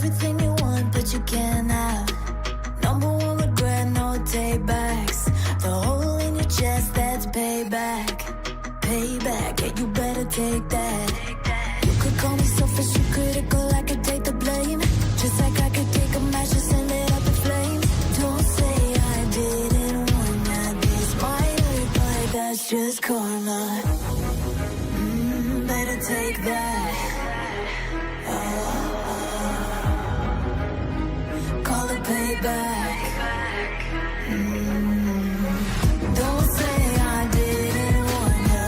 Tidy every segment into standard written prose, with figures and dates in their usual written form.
Everything you want, but you can't have. Number one regret, no takebacks. The hole in your chest, that's payback. Payback, yeah, you better take that. You could call me selfish and critical, I could take the blame. Just like I could take a match and send it up in flames. Don't say I didn't warn ya. This might hurt, but that's just karma. Better take that. Call it payback. Don't say I didn't warn ya.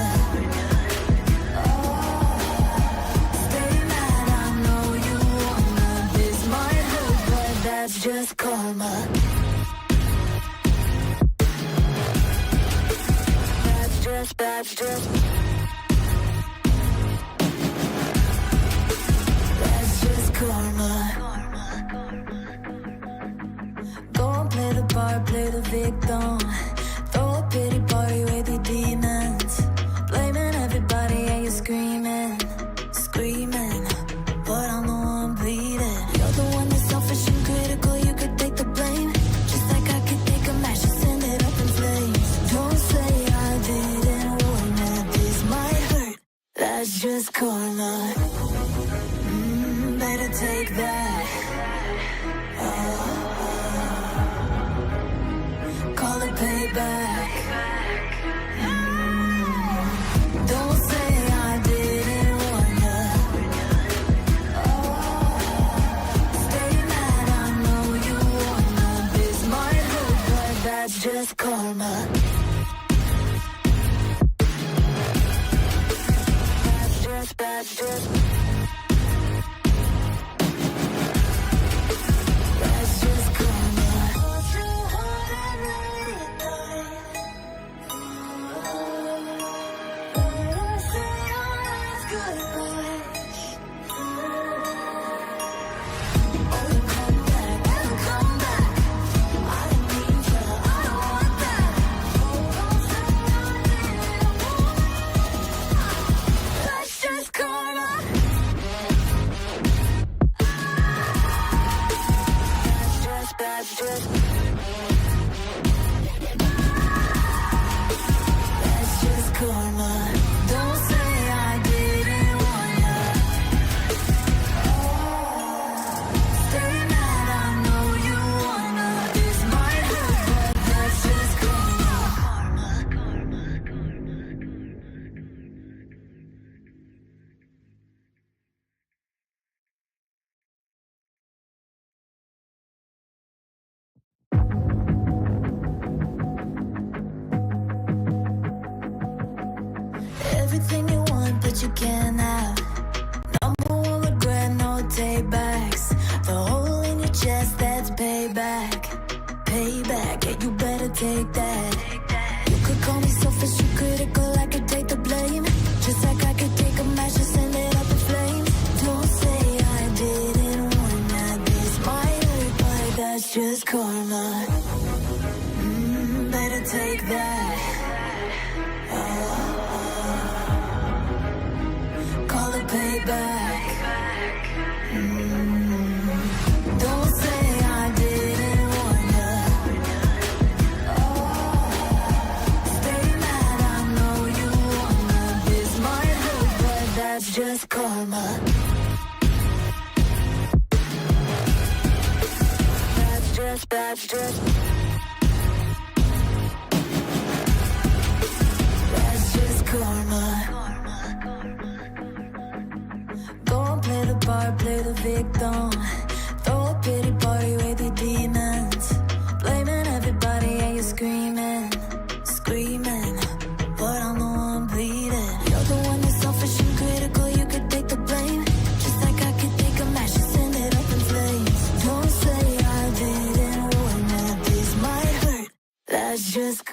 Stay mad, I know you wanna. This might hurt, but that's just karma. That's just karma. Go and play the part, play the victim. Throw a pity party with your demons. Blaming everybody and you're screaming, screaming, but I'm the one bleeding. You're the one that's selfish and critical, you could take the blame. Just like I could take a match and send it up in flames. Don't say I didn't warn you, this might hurt. That's just karma. Better take that. Call it payback. Don't say I didn't warn ya. Stay mad, I know you wanna. This might hurt, but that's just karma. That's just karma. Don't say I didn't warn ya. Stay mad, I know you wanna. This might hurt, but that's just karma. Everything you want, but you can't have. Number one regret, no takebacks. The hole in your chest, that's payback. Payback, yeah, you better take that. You could call me selfish and critical, I could take the blame. Just like I could take a match and send it up in flames. Don't say I didn't warn ya. This might hurt, but that's just karma. Better take that. Call it payback. Don't say I didn't warn ya. Stay mad, I know you wanna. This might hurt, but that's just karma. That's just karma. Go and play the part, play the victim. Throw a pity party with your demons. Blaming everybody and you're screaming, screaming, but I'm the one bleeding. You're the one that's selfish and critical, you could take the blame. Just like I could take a match and send it up in flames. Don't say I didn't warn ya. This might hurt. That's just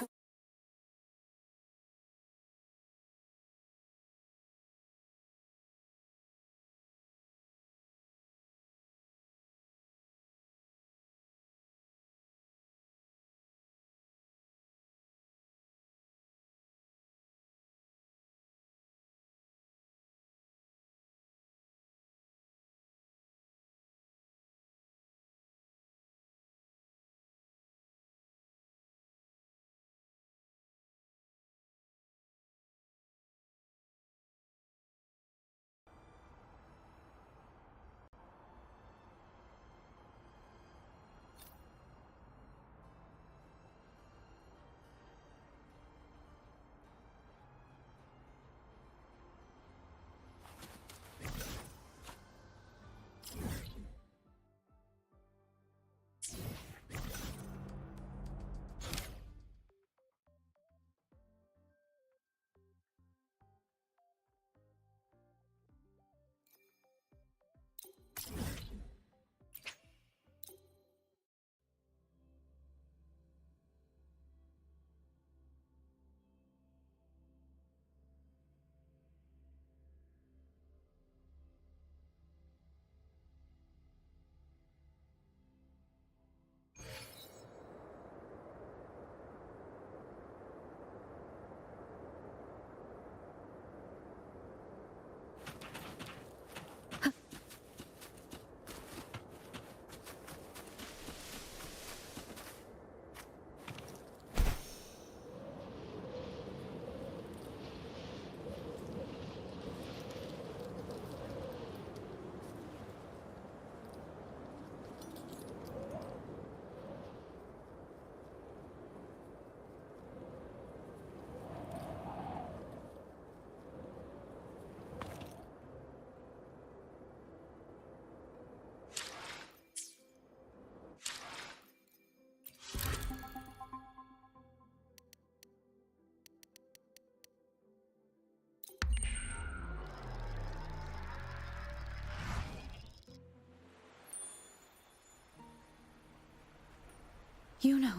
You know.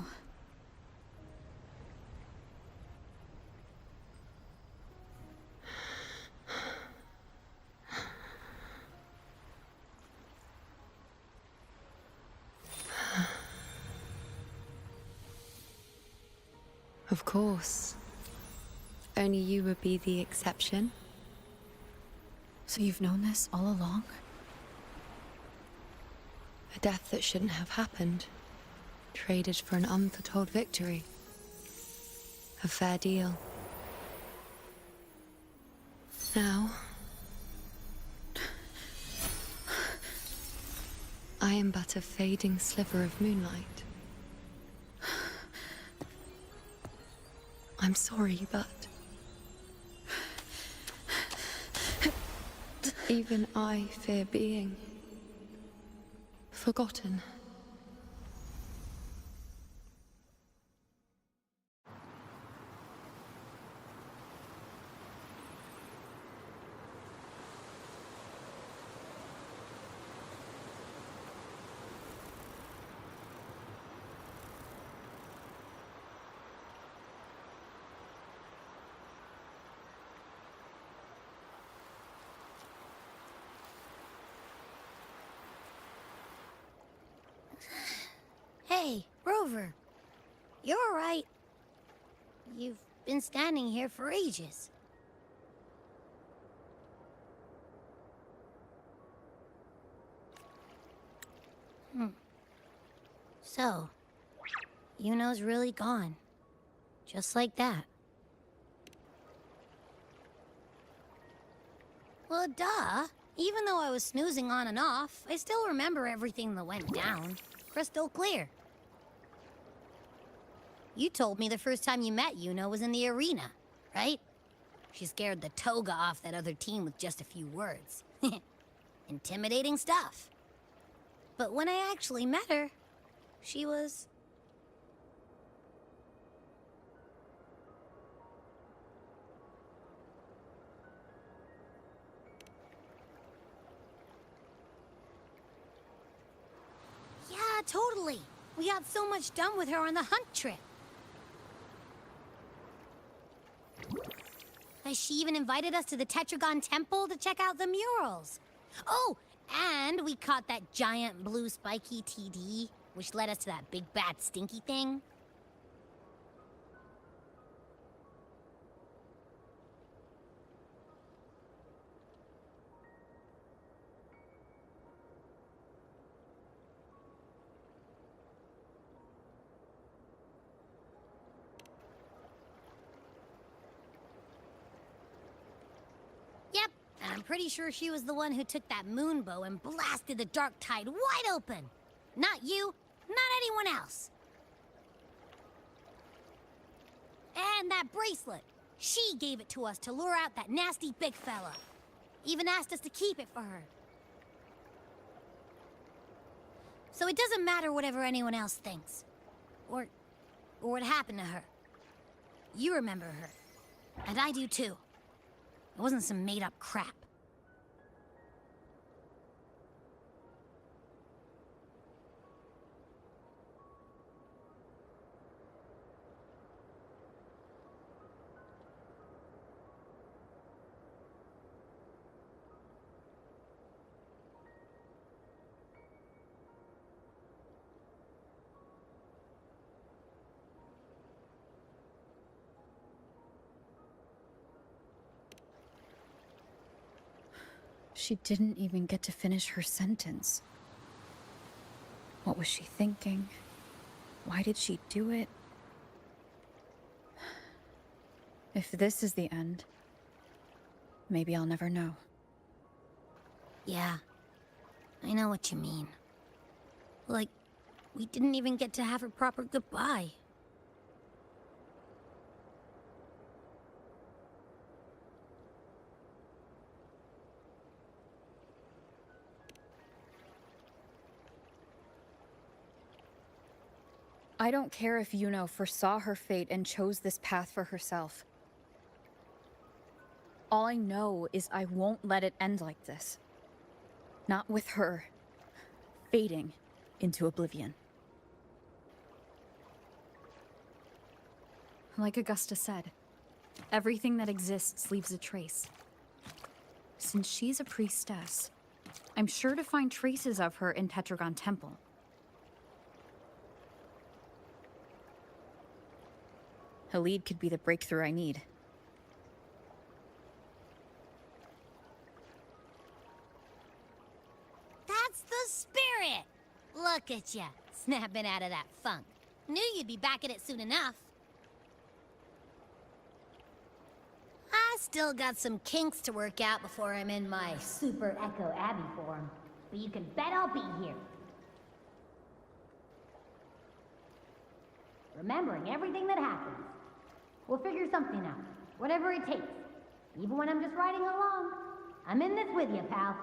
Of course. Only you would be the exception. So you've known this all along? A death that shouldn't have happened. Traded for an unforetold victory. A fair deal. Now, I am but a fading sliver of moonlight. I'm sorry, but even I fear being forgotten. Hey, Rover. You're all right. You've been standing here for ages. So, Yuno's really gone. Just like that. Well, duh. Even though I was snoozing on and off, I still remember everything that went down. Crystal clear. You told me the first time you met Yuno was in the arena, right? She scared the toga off that other team with just a few words. Intimidating stuff. But when I actually met her, she was... Yeah, totally. We got so much done with her on the hunt trip. She even invited us to the Tetragon Temple to check out the murals. Oh, and we caught that giant blue spiky TD, which led us to that big bad stinky thing. Yep, and I'm pretty sure she was the one who took that moon bow and blasted the Dark Tide wide open. Not you, not anyone else. And that bracelet. She gave it to us to lure out that nasty big fella. Even asked us to keep it for her. So it doesn't matter whatever anyone else thinks. Or what happened to her. You remember her. And I do too. It wasn't some made-up crap. She didn't even get to finish her sentence. What was she thinking? Why did she do it? If this is the end, maybe I'll never know. Yeah, I know what you mean. Like, we didn't even get to have a proper goodbye. I don't care if Yuno foresaw her fate and chose this path for herself. All I know is I won't let it end like this. Not with her fading into oblivion. Like Augusta said, everything that exists leaves a trace. Since she's a priestess, I'm sure to find traces of her in Tetragon Temple. A lead could be the breakthrough I need. That's the spirit! Look at ya, snapping out of that funk. Knew you'd be back in it soon enough. I still got some kinks to work out before I'm in my Super Echo Abbey form. But you can bet I'll be here. Remembering everything that happens. We'll figure something out. Whatever it takes. Even when I'm just riding along. I'm in this with you, pal.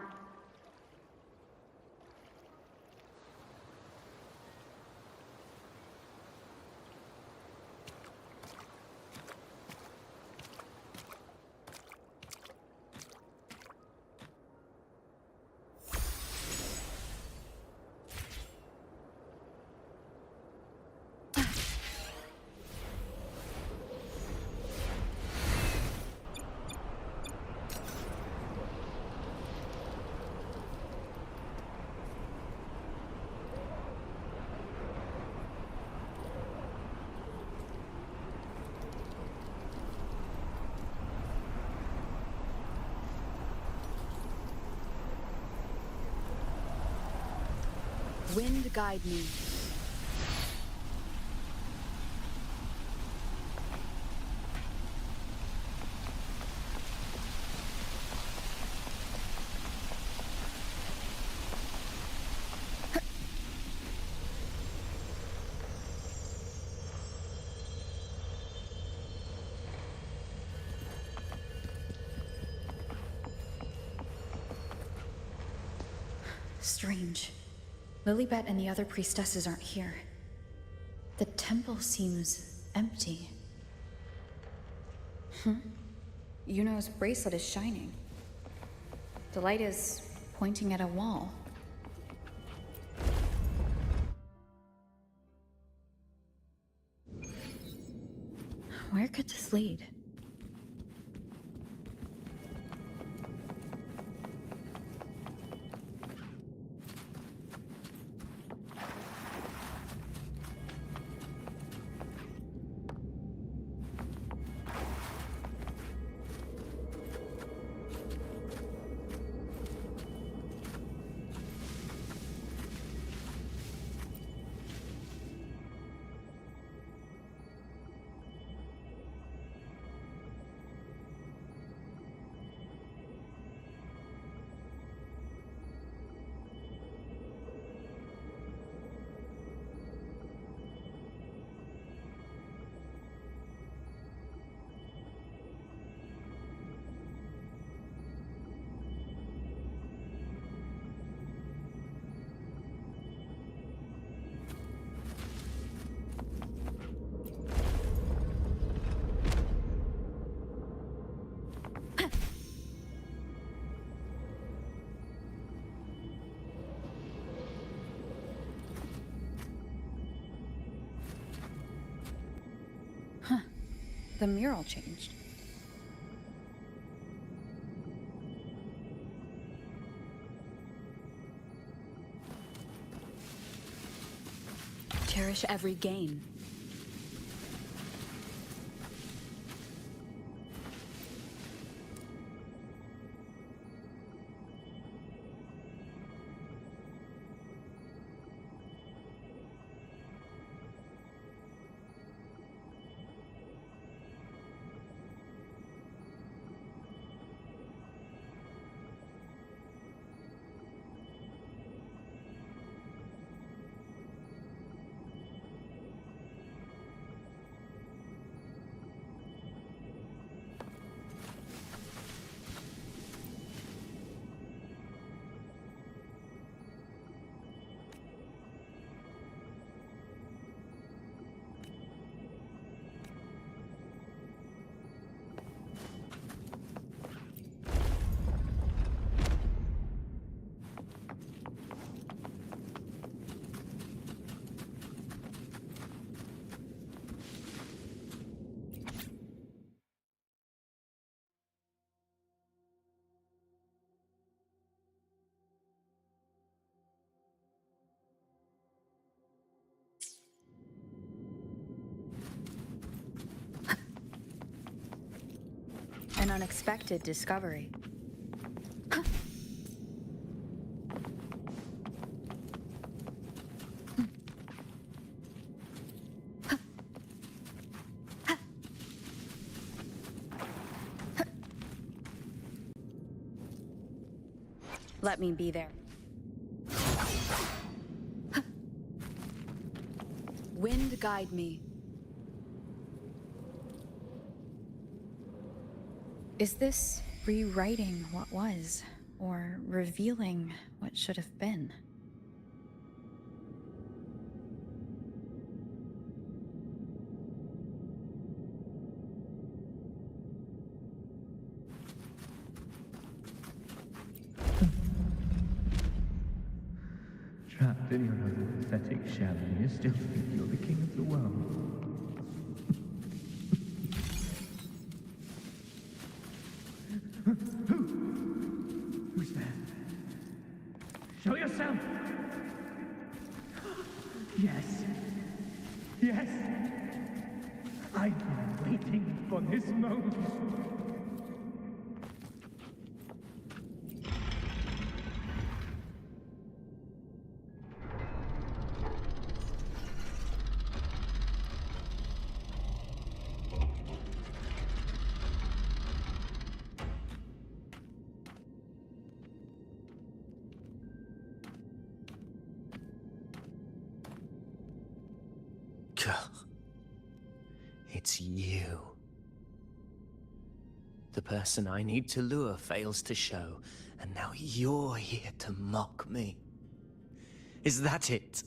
Wind guide me. Strange. Lilibet and the other priestesses aren't here. The temple seems empty. Yuno's bracelet is shining. The light is pointing at a wall. Where could this lead? The mural changed. Cherish every gain. An unexpected discovery. Let me be there. Wind guide me. Is this rewriting what was, or revealing what should have been? Trapped in your own pathetic shell, and you still think you're the king of the world. Who's there? Show yourself! Yes. Yes! I've been waiting for this moment. It's you. The person I need to lure fails to show, and now you're here to mock me. Is that it?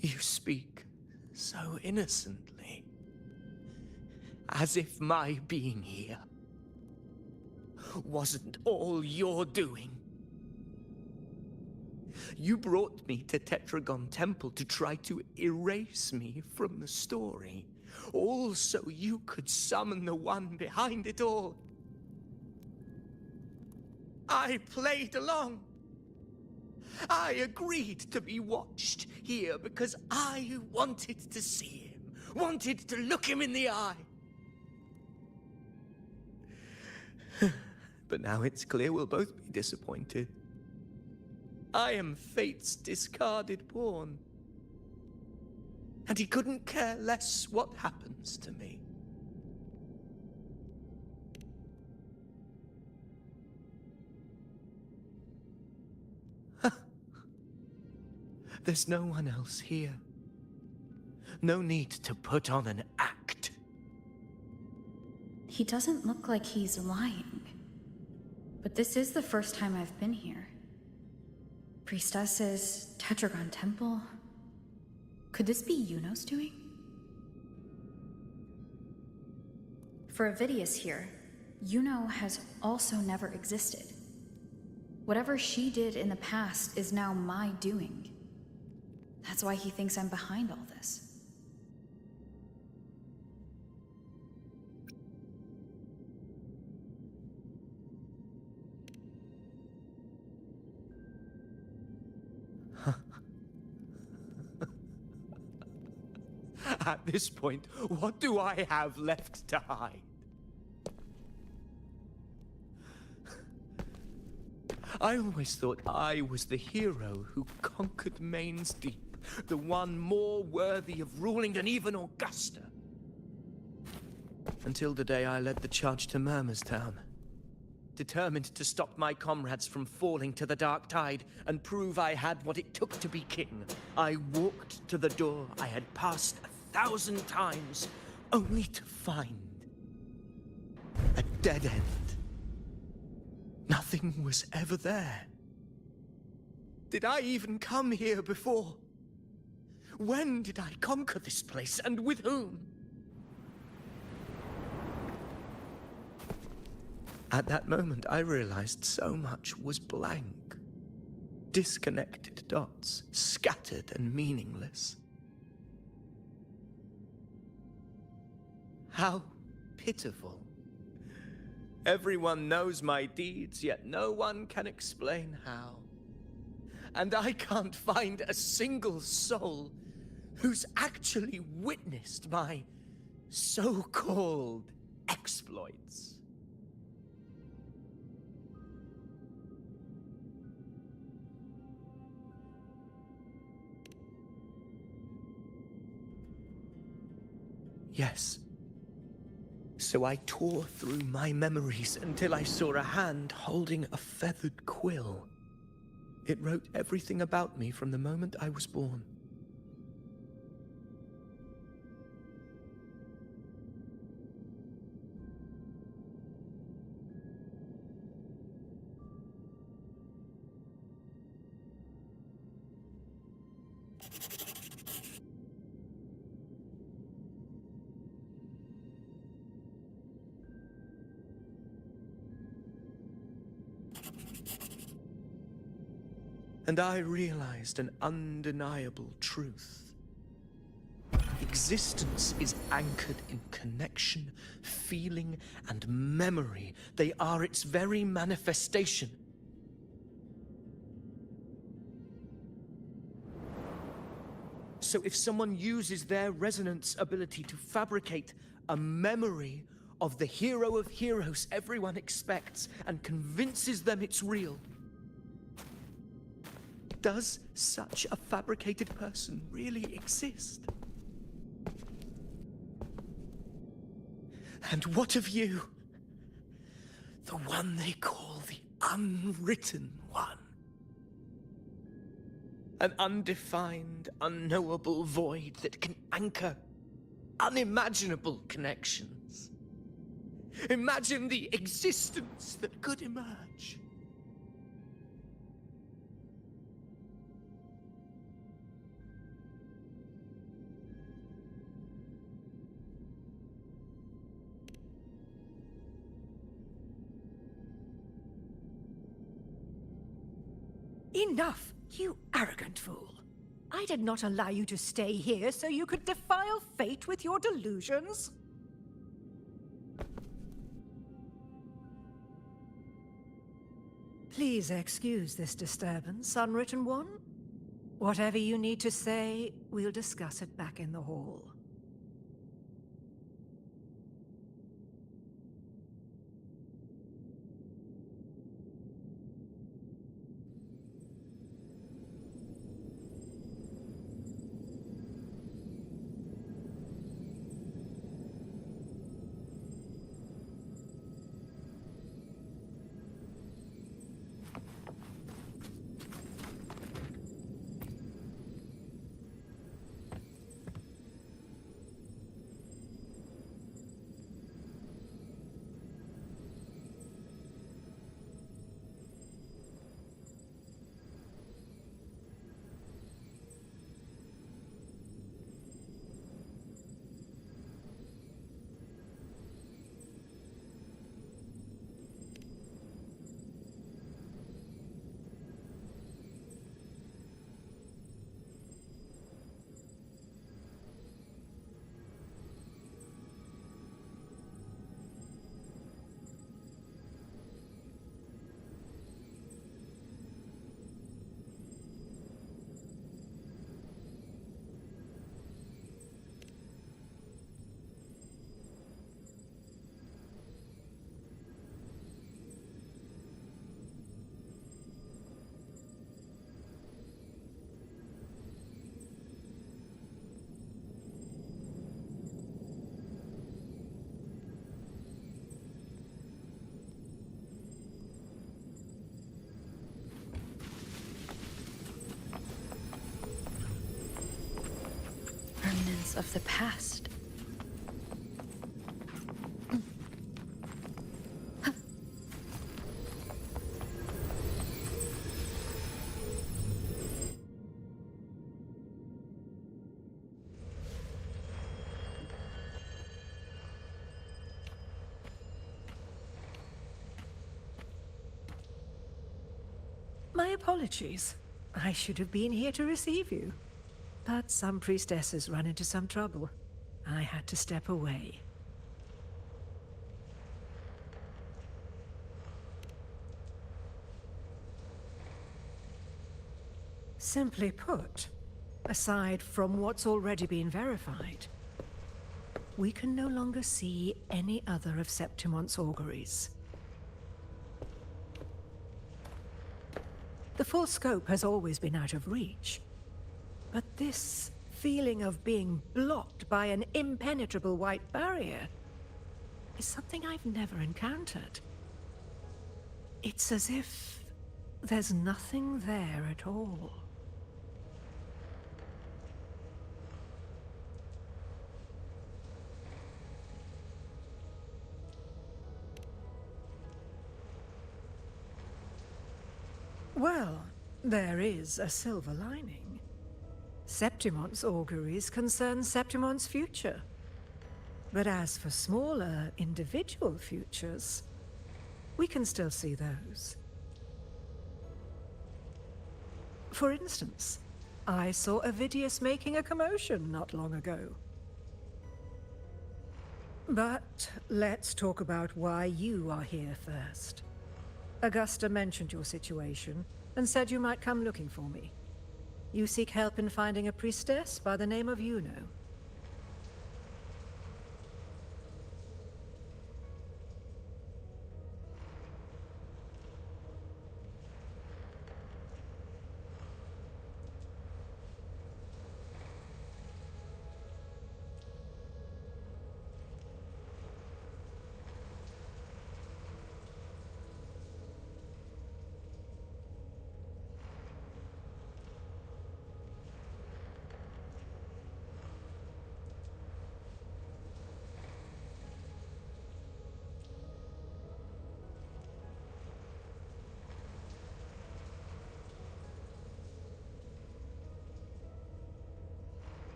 You speak so innocently, as if my being here wasn't all you're doing. You brought me to Tetragon Temple to try to erase me from the story, all so you could summon the one behind it all. I played along. I agreed to be watched here because I wanted to see him, wanted to look him in the eye. But now it's clear we'll both be disappointed. I am fate's discarded pawn. And he couldn't care less what happens to me. There's no one else here. No need to put on an act. He doesn't look like he's lying. But this is the first time I've been here. Priestesses, Tetragon Temple. Could this be Yuno's doing? For Avidius here, Yuno has also never existed. Whatever she did in the past is now my doing. That's why he thinks I'm behind all this. At this point, what do I have left to hide? I always thought I was the hero who conquered Main's Deep, the one more worthy of ruling than even Augusta. Until the day I led the charge to Murmur's Town. Determined to stop my comrades from falling to the dark tide and prove I had what it took to be king, I walked to the door I had passed 1,000 times, only to find a dead end. Nothing was ever there. Did I even come here before? When did I conquer this place, and with whom? At that moment, I realized so much was blank. Disconnected dots, scattered and meaningless. How pitiful. Everyone knows my deeds, yet no one can explain how. and I can't find a single soul who's actually witnessed my so-called exploits. Yes. So I tore through my memories until I saw a hand holding a feathered quill. It wrote everything about me from the moment I was born. And I realized an undeniable truth. Existence is anchored in connection, feeling, and memory. They are its very manifestation. So if someone uses their resonance ability to fabricate a memory of the hero of heroes everyone expects and convinces them it's real, does such a fabricated person really exist? And what of you? The one they call the Unwritten One. An undefined, unknowable void that can anchor unimaginable connections. Imagine the existence that could emerge. Enough, you arrogant fool. I did not allow you to stay here so you could defile fate with your delusions. Please excuse this disturbance, Unwritten One. Whatever you need to say, we'll discuss it back in the hall. Remnants of the past. My apologies. I should have been here to receive you. But some priestesses run into some trouble. I had to step away. Simply put, aside from what's already been verified, we can no longer see any other of Septimon's auguries. The full scope has always been out of reach, but this feeling of being blocked by an impenetrable white barrier is something I've never encountered. It's as if there's nothing there at all. Well, there is a silver lining. Septimon's auguries concern Septimon's future. But as for smaller, individual futures, we can still see those. For instance, I saw Avidius making a commotion not long ago. But let's talk about why you are here first. Augusta mentioned your situation and said you might come looking for me. You seek help in finding a priestess by the name of Yuno.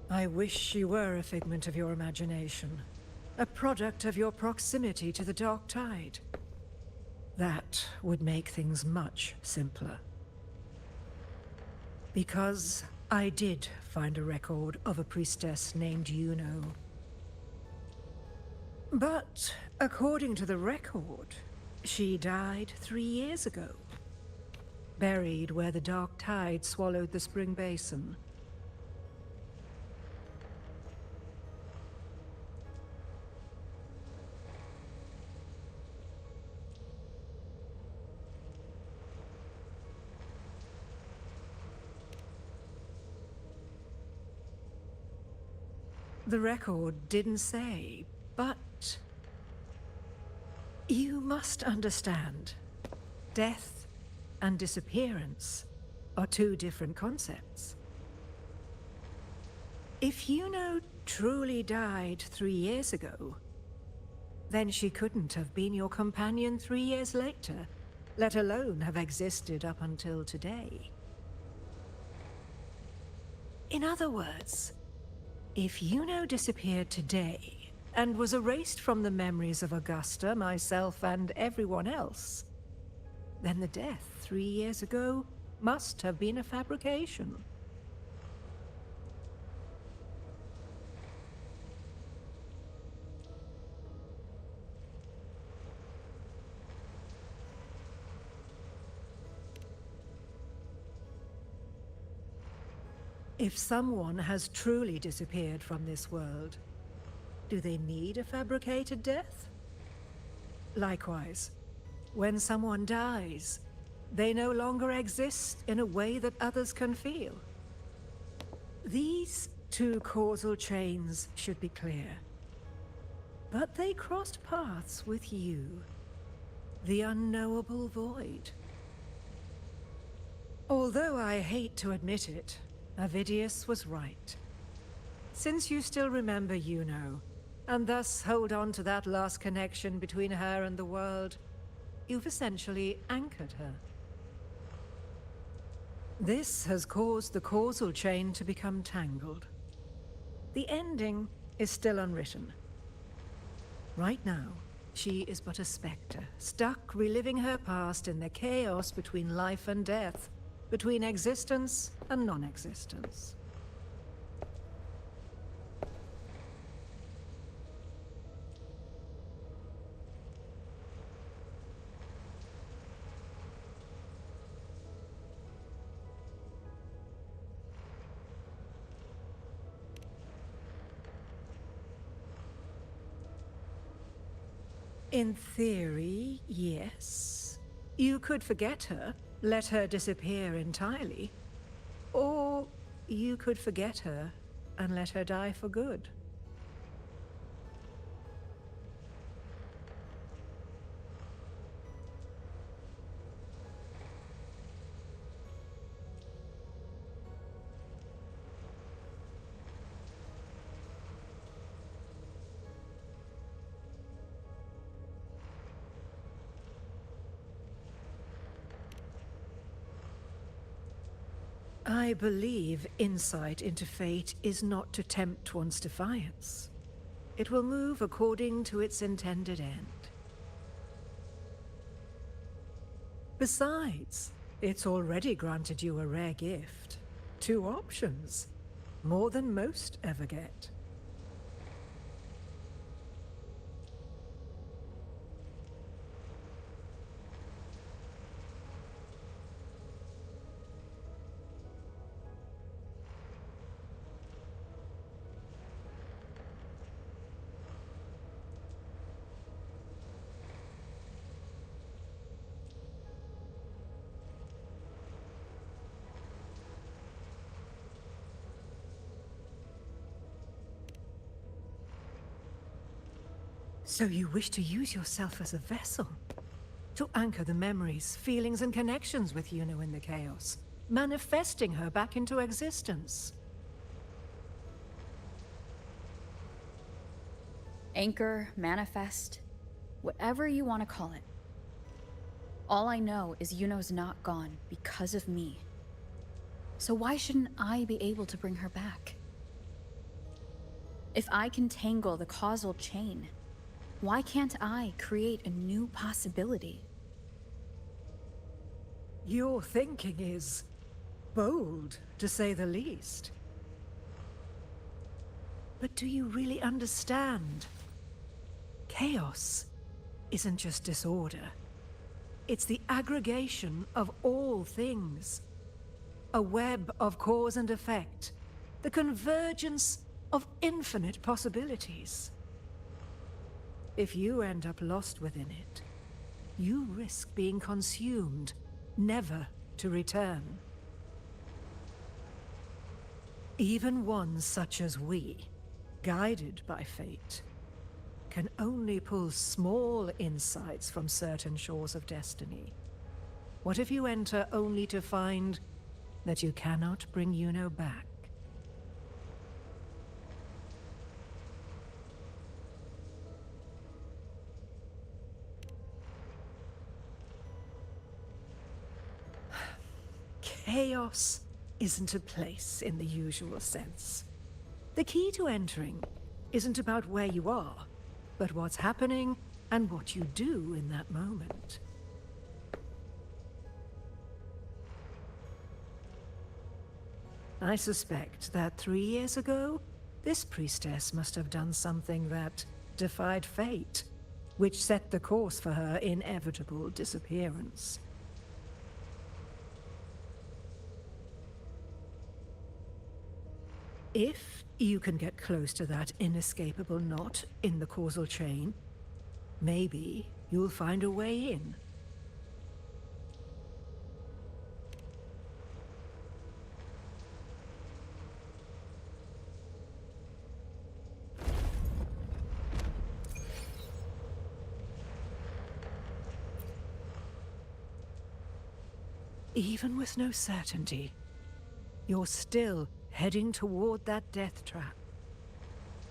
I wish she were a figment of your imagination, a product of your proximity to the Dark Tide. That would make things much simpler. Because I did find a record of a priestess named Yuno. But according to the record, she died 3 years ago. Buried where the Dark Tide swallowed the Spring Basin. The record didn't say, but you must understand, death and disappearance are two different concepts. If Yuno truly died 3 years ago, then she couldn't have been your companion 3 years later, let alone have existed up until today. In other words, if Yuno disappeared today and was erased from the memories of Augusta, myself, and everyone else, then the death 3 years ago must have been a fabrication. If someone has truly disappeared from this world, do they need a fabricated death? Likewise, when someone dies, they no longer exist in a way that others can feel. These two causal chains should be clear. But they crossed paths with you, the unknowable void. Although I hate to admit it, Avidius was right. Since you still remember Yuno, and thus hold on to that last connection between her and the world, you've essentially anchored her. This has caused the causal chain to become tangled. The ending is still unwritten. Right now, she is but a spectre, stuck reliving her past in the chaos between life and death, between existence and non-existence. In theory, yes. You could forget her, let her disappear entirely. Or you could forget her and let her die for good. I believe insight into fate is not to tempt one's defiance. It will move according to its intended end. Besides, it's already granted you a rare gift. 2 options. More than most ever get. So you wish to use yourself as a vessel? To anchor the memories, feelings, and connections with Yuno in the chaos, manifesting her back into existence. Anchor, manifest, whatever you want to call it. All I know is Yuno's not gone because of me. So why shouldn't I be able to bring her back? If I can tangle the causal chain, why can't I create a new possibility? Your thinking is bold, to say the least. But do you really understand? Chaos isn't just disorder. It's the aggregation of all things. A web of cause and effect. The convergence of infinite possibilities. If you end up lost within it, you risk being consumed, never to return. Even ones such as we, guided by fate, can only pull small insights from certain shores of destiny. What if you enter only to find that you cannot bring Yuno back? Chaos isn't a place in the usual sense. The key to entering isn't about where you are, but what's happening and what you do in that moment. I suspect that 3 years ago, this priestess must have done something that defied fate, which set the course for her inevitable disappearance. If you can get close to that inescapable knot in the causal chain, maybe you'll find a way in. Even with no certainty, you're still heading toward that death trap.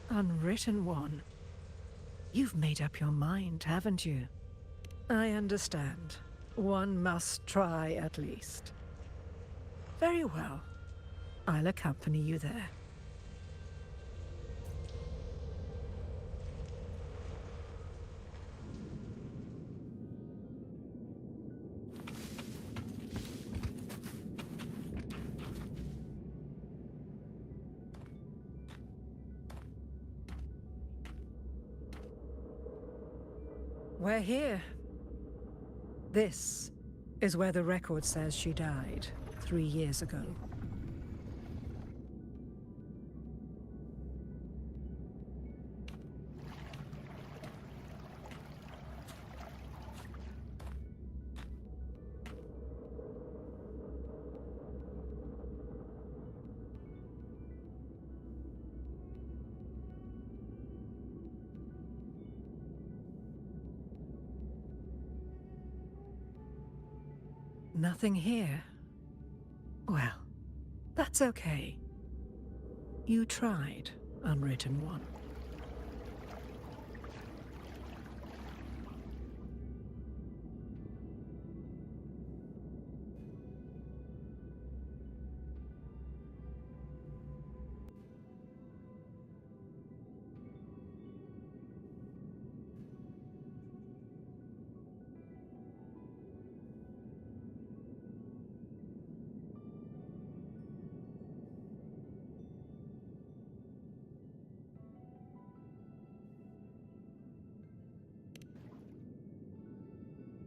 Unwritten one. You've made up your mind, haven't you? I understand. One must try at least. Very well. I'll accompany you there. We're here. This is where the record says she died 3 years ago. Nothing here. Well, that's okay. You tried, Unwritten One.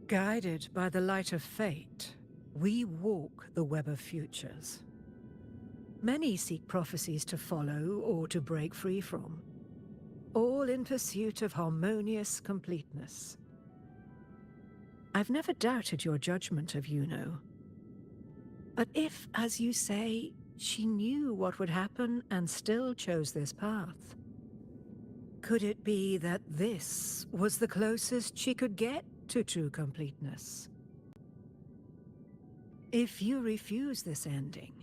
Guided by the light of fate, we walk the web of futures. Many seek prophecies to follow or to break free from, all in pursuit of harmonious completeness. I've never doubted your judgment of Yuno. But if, as you say, she knew what would happen and still chose this path, could it be that this was the closest she could get to true completeness? If you refuse this ending,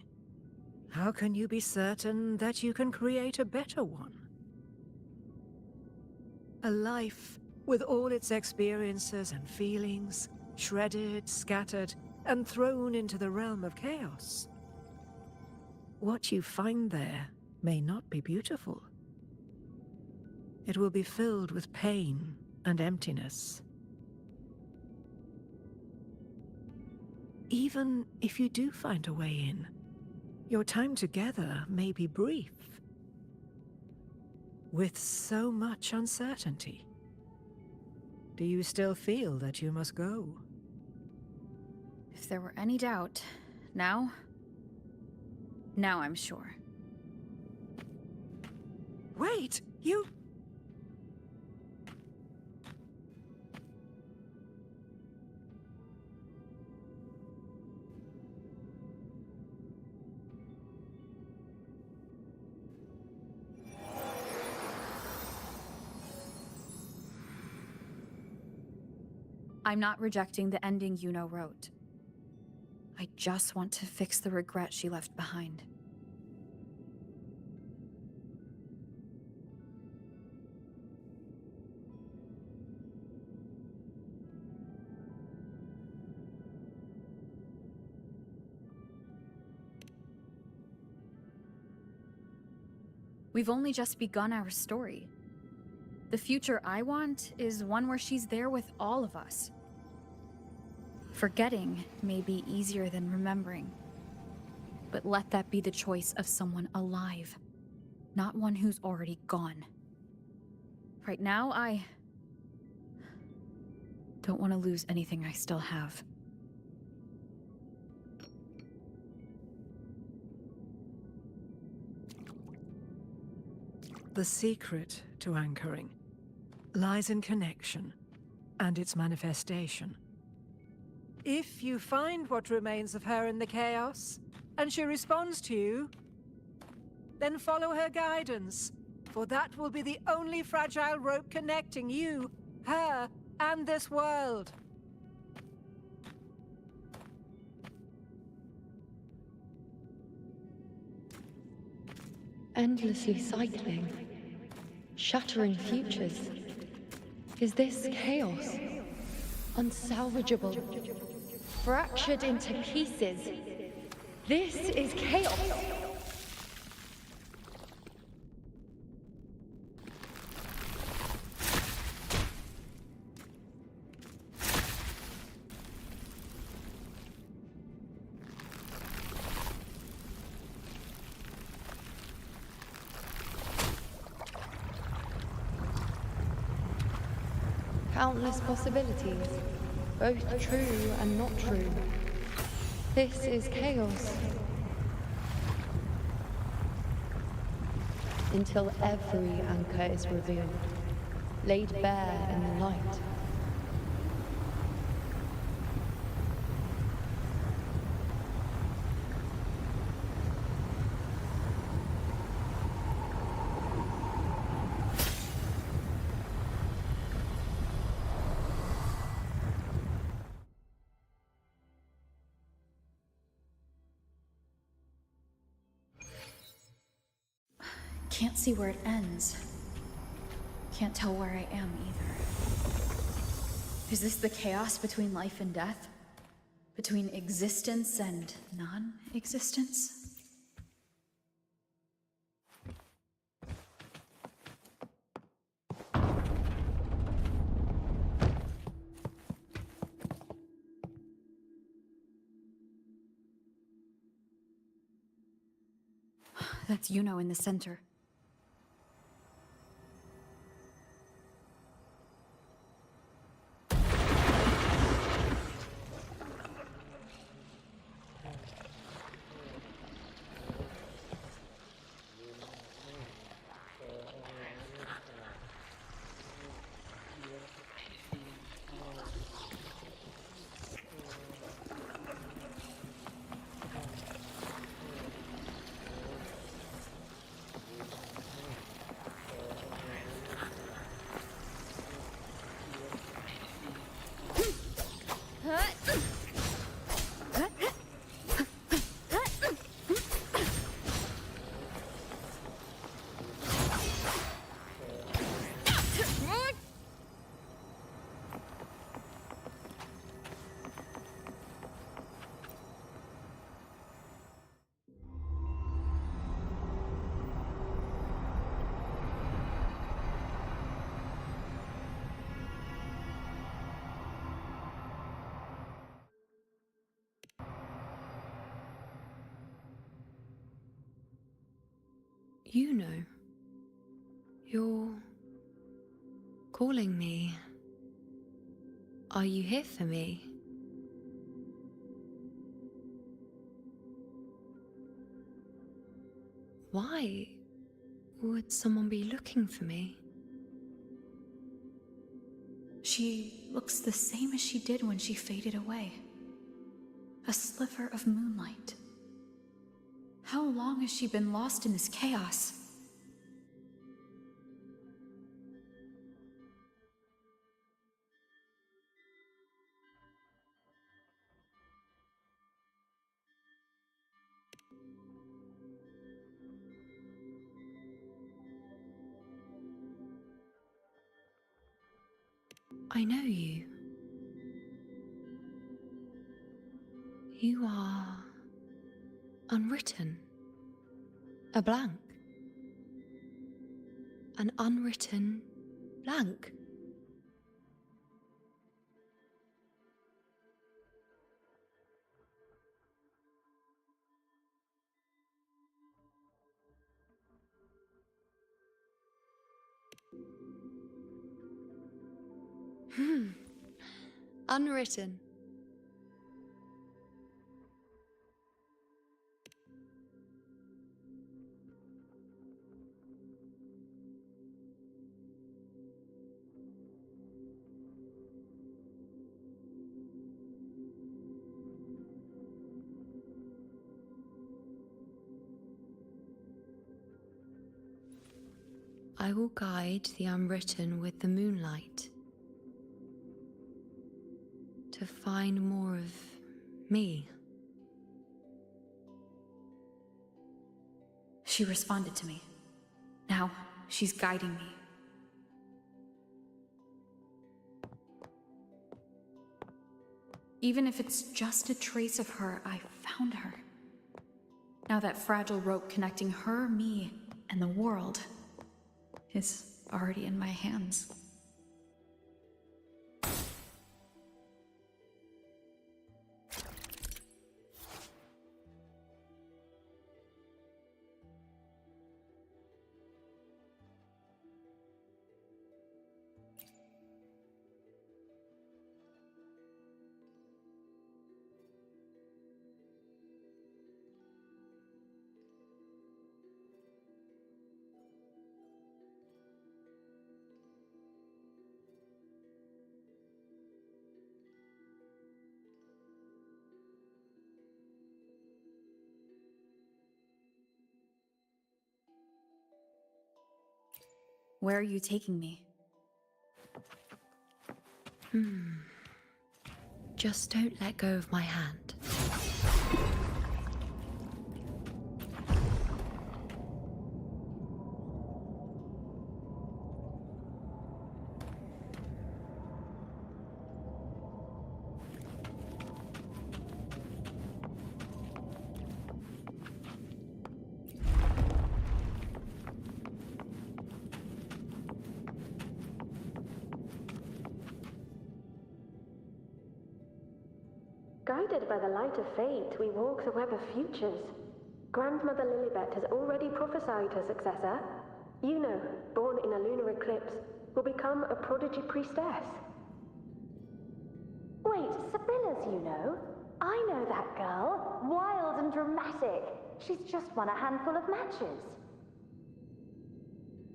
how can you be certain that you can create a better one? A life with all its experiences and feelings, shredded, scattered, and thrown into the realm of chaos. What you find there may not be beautiful. It will be filled with pain and emptiness. Even if you do find a way in, your time together may be brief. With so much uncertainty, do you still feel that you must go? If there were any doubt, now I'm sure. Wait, you... I'm not rejecting the ending Yuno wrote. I just want to fix the regret she left behind. We've only just begun our story. The future I want is one where she's there with all of us. Forgetting may be easier than remembering, but let that be the choice of someone alive, not one who's already gone. Right now, I don't want to lose anything I still have. The secret to anchoring lies in connection and its manifestation. If you find what remains of her in the chaos, and she responds to you, then follow her guidance, for that will be the only fragile rope connecting you, her, and this world. Endlessly cycling, shattering futures. Is this chaos? Unsalvageable, fractured into pieces. This is chaos. Countless possibilities, both true and not true. This is chaos. Until every anchor is revealed, laid bare in the light. Can't see where it ends. Can't tell where I am either. Is this the chaos between life and death? Between existence and non-existence? That's Yuno in the center. You know, you're calling me. Are you here for me? Why would someone be looking for me? She looks the same as she did when she faded away. A sliver of moonlight. How long has she been lost in this chaos? I know you. You are unwritten. A blank. An unwritten blank. Unwritten. I will guide the unwritten with the moonlight to find more of me. She responded to me. Now, she's guiding me. Even if it's just a trace of her, I found her. Now that fragile rope connecting her, me, and the world is already in my hands. Where are you taking me? Just don't let go of my hand. Guided by the light of fate, we walk the web of futures. Grandmother Lilibet has already prophesied her successor. Yuno, born in a lunar eclipse, will become a prodigy priestess. Wait, Sibylla's Yuno? I know that girl. Wild and dramatic. She's just won a handful of matches.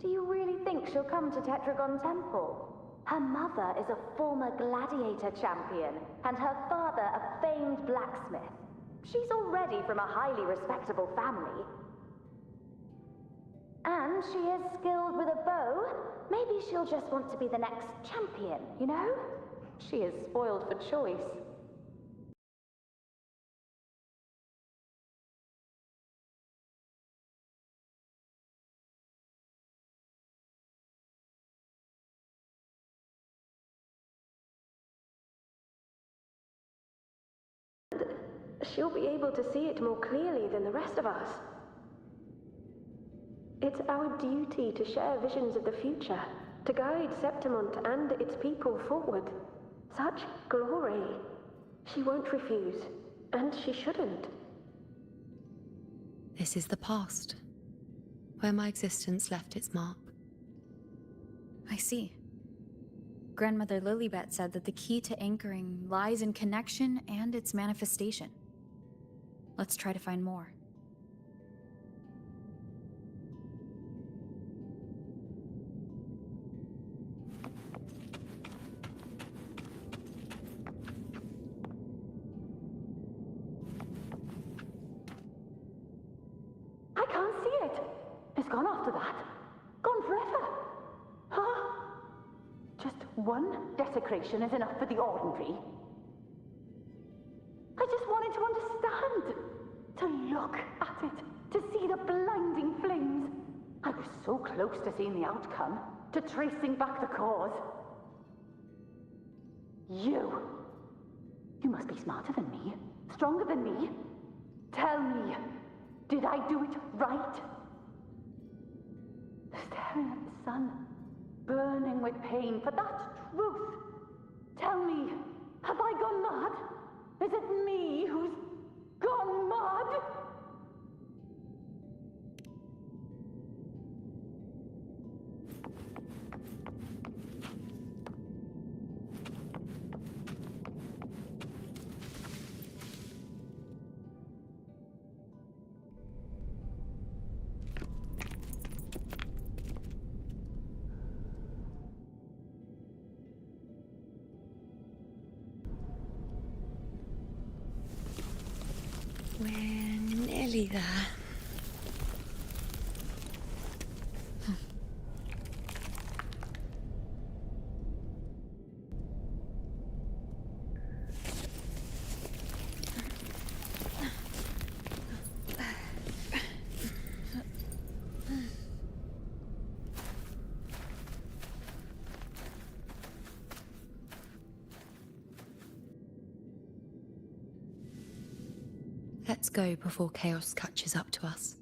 Do you really think she'll come to Tetragon Temple? Her mother is a former gladiator champion, and her father a famed blacksmith. She's already from a highly respectable family. And she is skilled with a bow. Maybe she'll just want to be the next champion, you know? She is spoiled for choice. She'll be able to see it more clearly than the rest of us. It's our duty to share visions of the future, to guide Septimont and its people forward. Such glory. She won't refuse, and she shouldn't. This is the past, where my existence left its mark. I see. Grandmother Lilibet said that the key to anchoring lies in connection and its manifestation. Let's try to find more. I can't see it. It's gone after that. Gone forever. Huh? Just one desecration is enough for the ordinary. I just wanted to understand. To look at it. To see the blinding flames. I was so close to seeing the outcome. To tracing back the cause. You must be smarter than me. Stronger than me. Tell me. Did I do it right? Staring at the sun, burning with pain for that truth. Tell me, have I gone mad? Is it me who's gone mad? We're nearly there. Let's go before chaos catches up to us.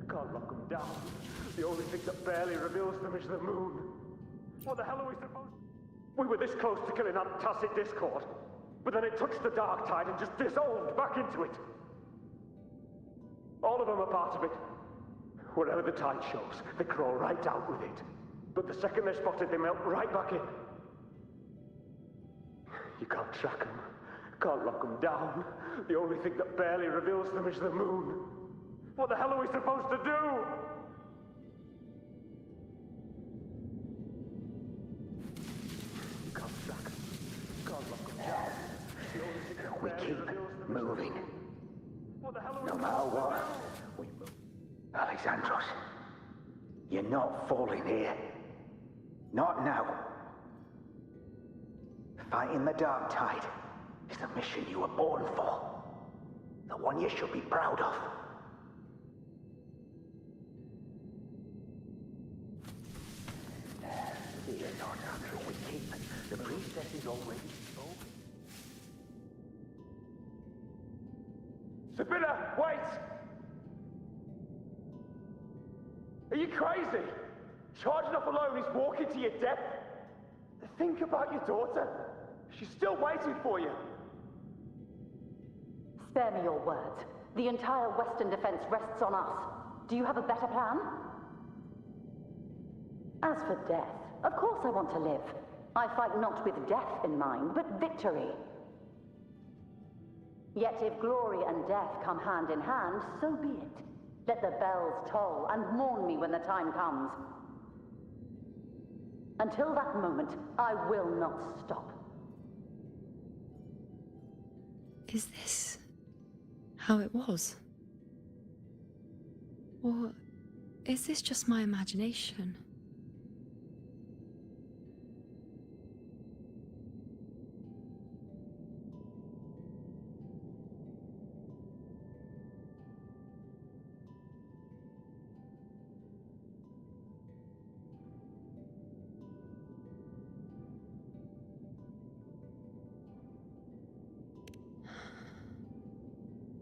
Can't lock them down. The only thing that barely reveals them is the moon. What the hell are we supposed to... We were this close to killing Aunt Tacit Discord, but then it touched the dark tide and just dissolved back into it. All of them are part of it. Wherever the tide shows, they crawl right out with it. But the second they're spotted, they melt right back in. You can't track them, can't lock them down. The only thing that barely reveals them is the moon. What the hell are we supposed to do? You can't track them, can't lock them down. The only thing that We barely keep reveals them moving. What the hell are we No supposed matter to what, do? we move. Alexandros, you're not falling here. Not now. Fighting the dark tide is the mission you were born for. The one you should be proud of. Fear not, Andrew, we keep. The priestess is already spoken. Sibylla, wait! Are you crazy? Charging up alone is walking to your death. Think about your daughter. She's still waiting for you. Spare me your words. The entire Western defense rests on us. Do you have a better plan? As for death, of course I want to live. I fight not with death in mind, but victory. Yet if glory and death come hand in hand, so be it. Let the bells toll and mourn me when the time comes. Until that moment, I will not stop. Is this how it was? Or is this just my imagination?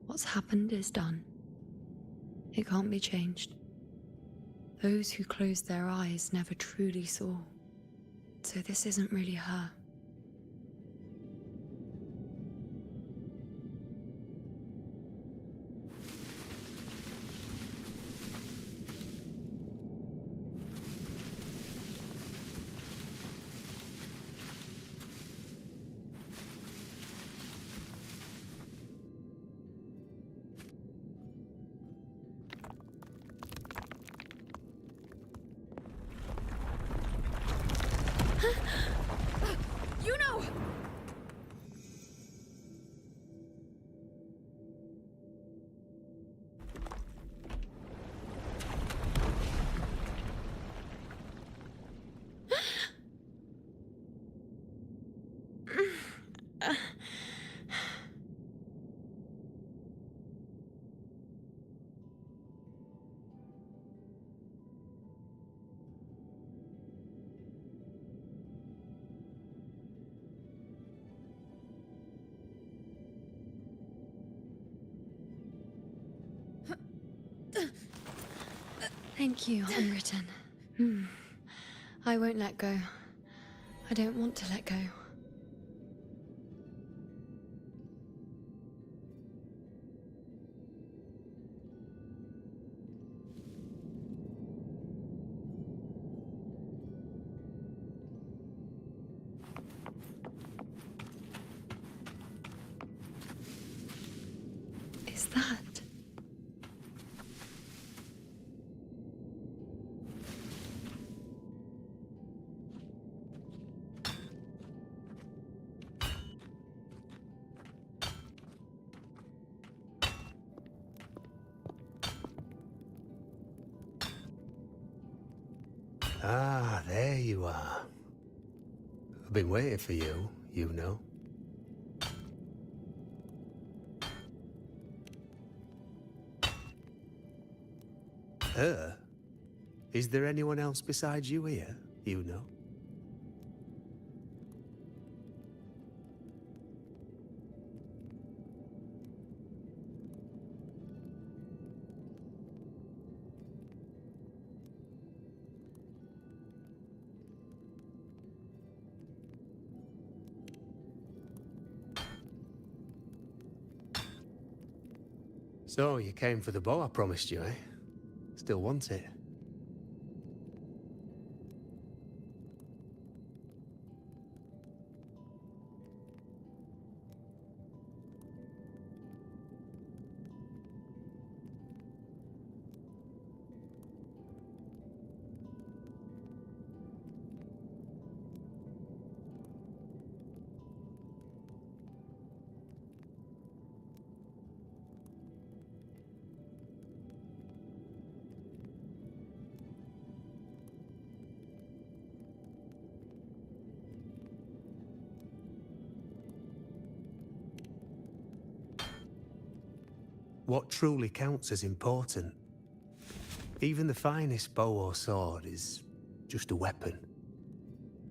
What's happened is done. It can't be changed. Those who closed their eyes never truly saw. So this isn't really her. You know! Thank you, Unwritten. I won't let go. I don't want to let go. Is that? Ah, there you are. I've been waiting for you, you know. Her? Is there anyone else besides you here, you know? So, you came for the bow I promised you, eh? Still want it? What truly counts as important. Even the finest bow or sword is just a weapon.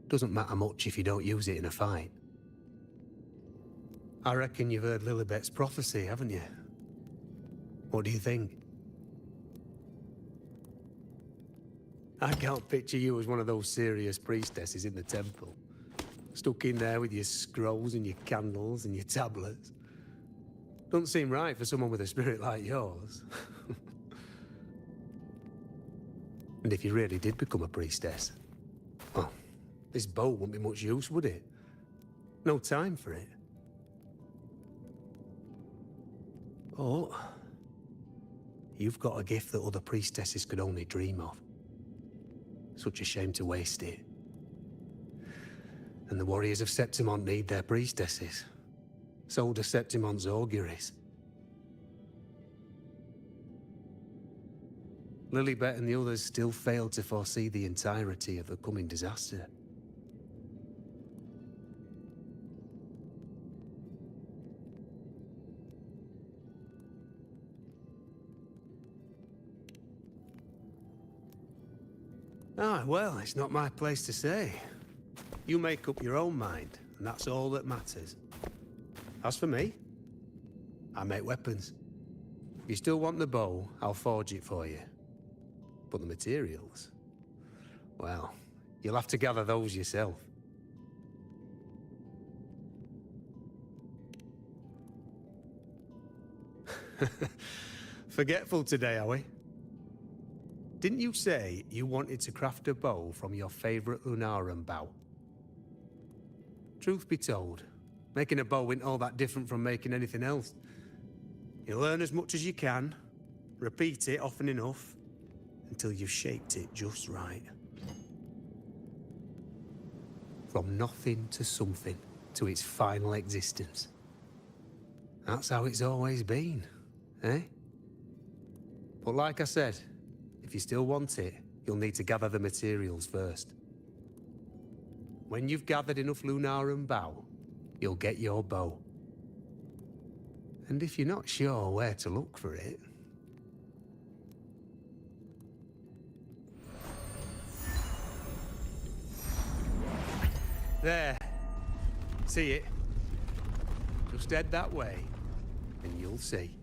Doesn't matter much if you don't use it in a fight. I reckon you've heard Lilibet's prophecy, haven't you? What do you think? I can't picture you as one of those serious priestesses in the temple. Stuck in there with your scrolls and your candles and your tablets. Doesn't seem right for someone with a spirit like yours. And if you really did become a priestess, well, this bow wouldn't be much use, would it? No time for it. Oh, you've got a gift that other priestesses could only dream of. Such a shame to waste it. And the warriors of Septimont need their priestesses. So do Septimont's auguries. Lilibet and the others still failed to foresee the entirety of the coming disaster. Ah, well, it's not my place to say. You make up your own mind, and that's all that matters. As for me, I make weapons. If you still want the bow, I'll forge it for you. But the materials, well, you'll have to gather those yourself. Forgetful today, are we? Didn't you say you wanted to craft a bow from your favorite Lunarum bow? Truth be told, making a bow isn't all that different from making anything else. You learn as much as you can, repeat it often enough, until you've shaped it just right. From nothing to something, to its final existence. That's how it's always been, eh? But like I said, if you still want it, you'll need to gather the materials first. When you've gathered enough Lunarum bow, you'll get your bow. And if you're not sure where to look for it... There. See it? Just head that way, and you'll see.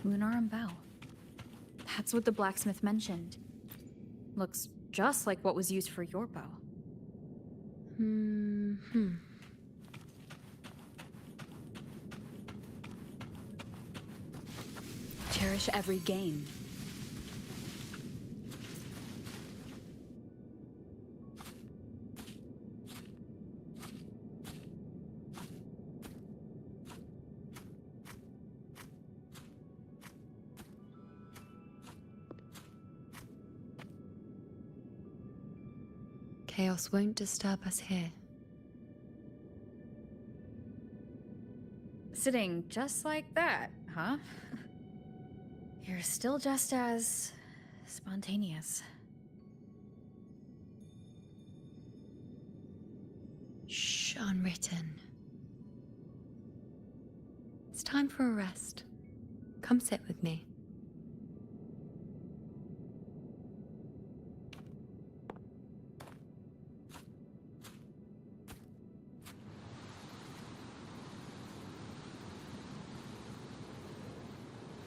Lunarum bow. That's what the blacksmith mentioned. Looks just like what was used for your bow. Cherish every gain. Chaos won't disturb us here. Sitting just like that, huh? You're still just as... spontaneous. Shh, unwritten. It's time for a rest. Come sit with me.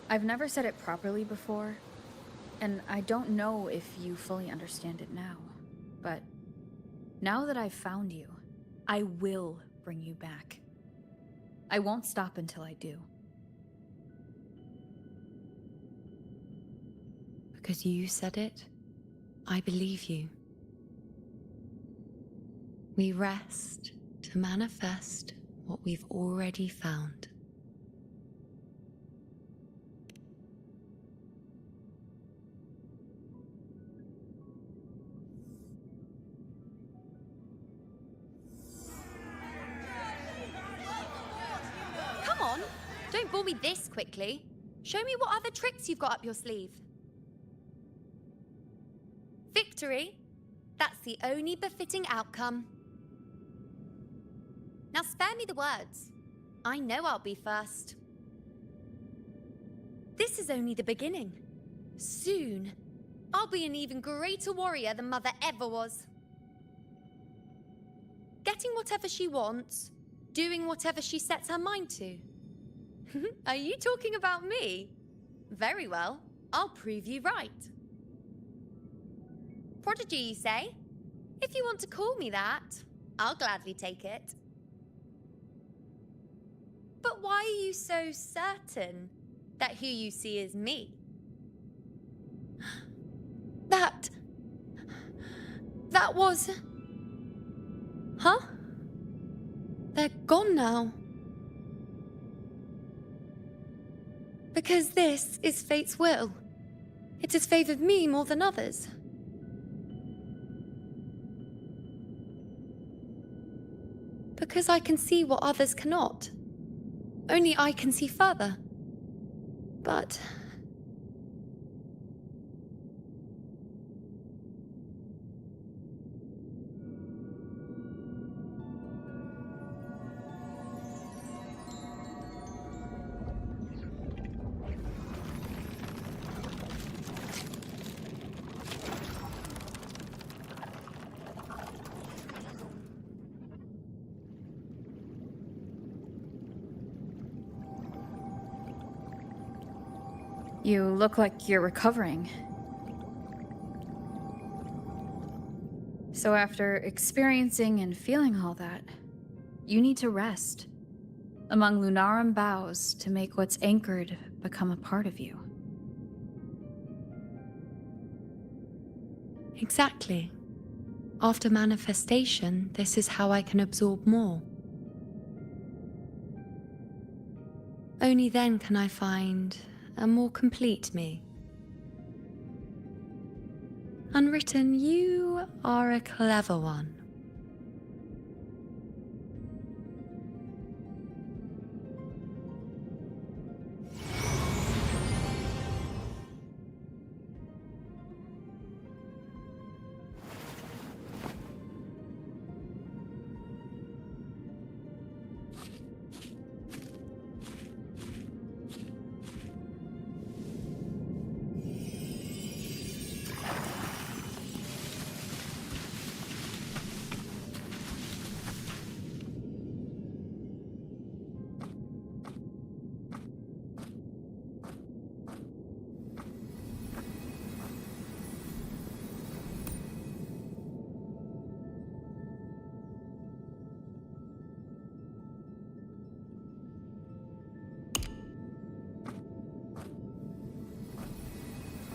I've never said it properly before, and I don't know if you fully understand it now, but now that I've found you, I will bring you back. I won't stop until I do. Because you said it, I believe you. We rest to manifest what we've already found. Don't bore me this quickly. Show me what other tricks you've got up your sleeve. Victory? That's the only befitting outcome. Now spare me the words. I know I'll be first. This is only the beginning. Soon, I'll be an even greater warrior than Mother ever was. Getting whatever she wants, doing whatever she sets her mind to. Are you talking about me? Very well, I'll prove you right. Prodigy, you say? If you want to call me that, I'll gladly take it. But why are you so certain that who you see is me? That was... Huh? They're gone now. Because this is fate's will. It has favored me more than others. Because I can see what others cannot. Only I can see further. But... You look like you're recovering. So after experiencing and feeling all that, you need to rest among Lunarum boughs to make what's anchored become a part of you. Exactly. After manifestation, this is how I can absorb more. Only then can I find a more complete me. Unwritten, you are a clever one.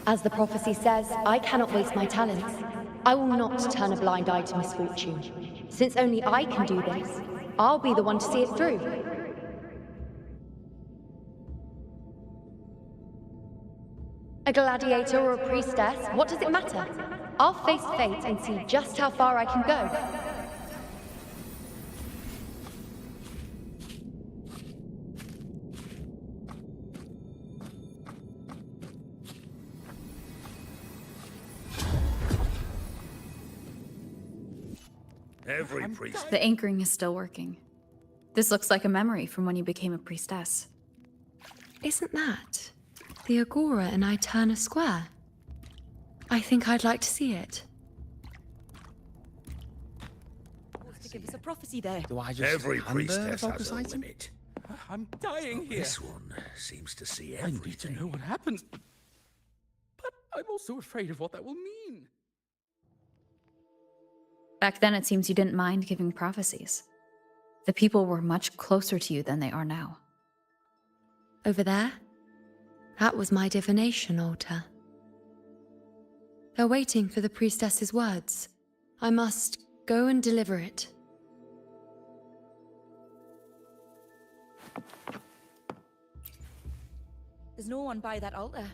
As the prophecy says, I cannot waste my talents. I will not turn a blind eye to misfortune. Since only I can do this, I'll be the one to see it through. A gladiator or a priestess, what does it matter? I'll face fate and see just how far I can go. Every priest. The anchoring is still working. This looks like a memory from when you became a priestess. Isn't that the Agora in Eterna Square? I think I'd like to see it. To give us a prophecy there. Do I just Every priestess has a limit. I'm dying here. This one seems to see I everything. need to know what happens. But I'm also afraid of what that will mean. Back then, it seems you didn't mind giving prophecies. The people were much closer to you than they are now. Over there? That was my divination altar. They're waiting for the priestess's words. I must go and deliver it. There's no one by that altar.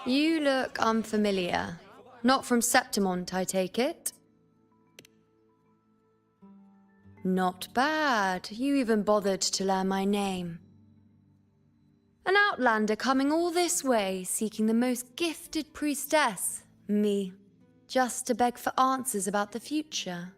You look unfamiliar. Not from Septimont, I take it. Not bad. You even bothered to learn my name. An outlander coming all this way, seeking the most gifted priestess, me, just to beg for answers about the future.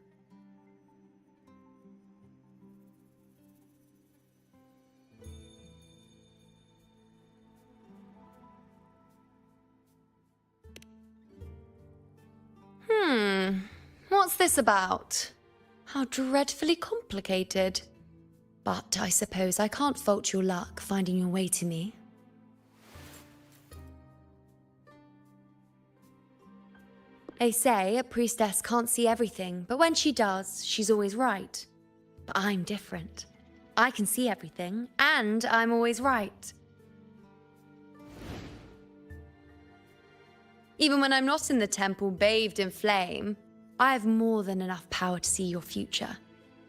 this about? How dreadfully complicated. But I suppose I can't fault your luck finding your way to me. They say a priestess can't see everything, but when she does, she's always right. But I'm different. I can see everything, and I'm always right. Even when I'm not in the temple bathed in flame, I have more than enough power to see your future.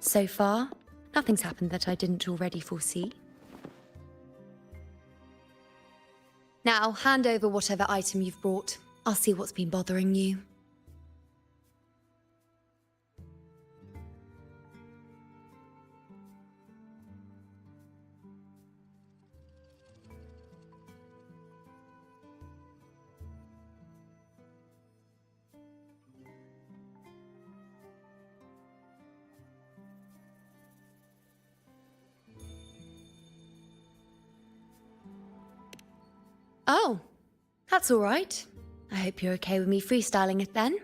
So far, nothing's happened that I didn't already foresee. Now, hand over whatever item you've brought. I'll see what's been bothering you. Oh, that's all right. I hope you're okay with me freestyling it then.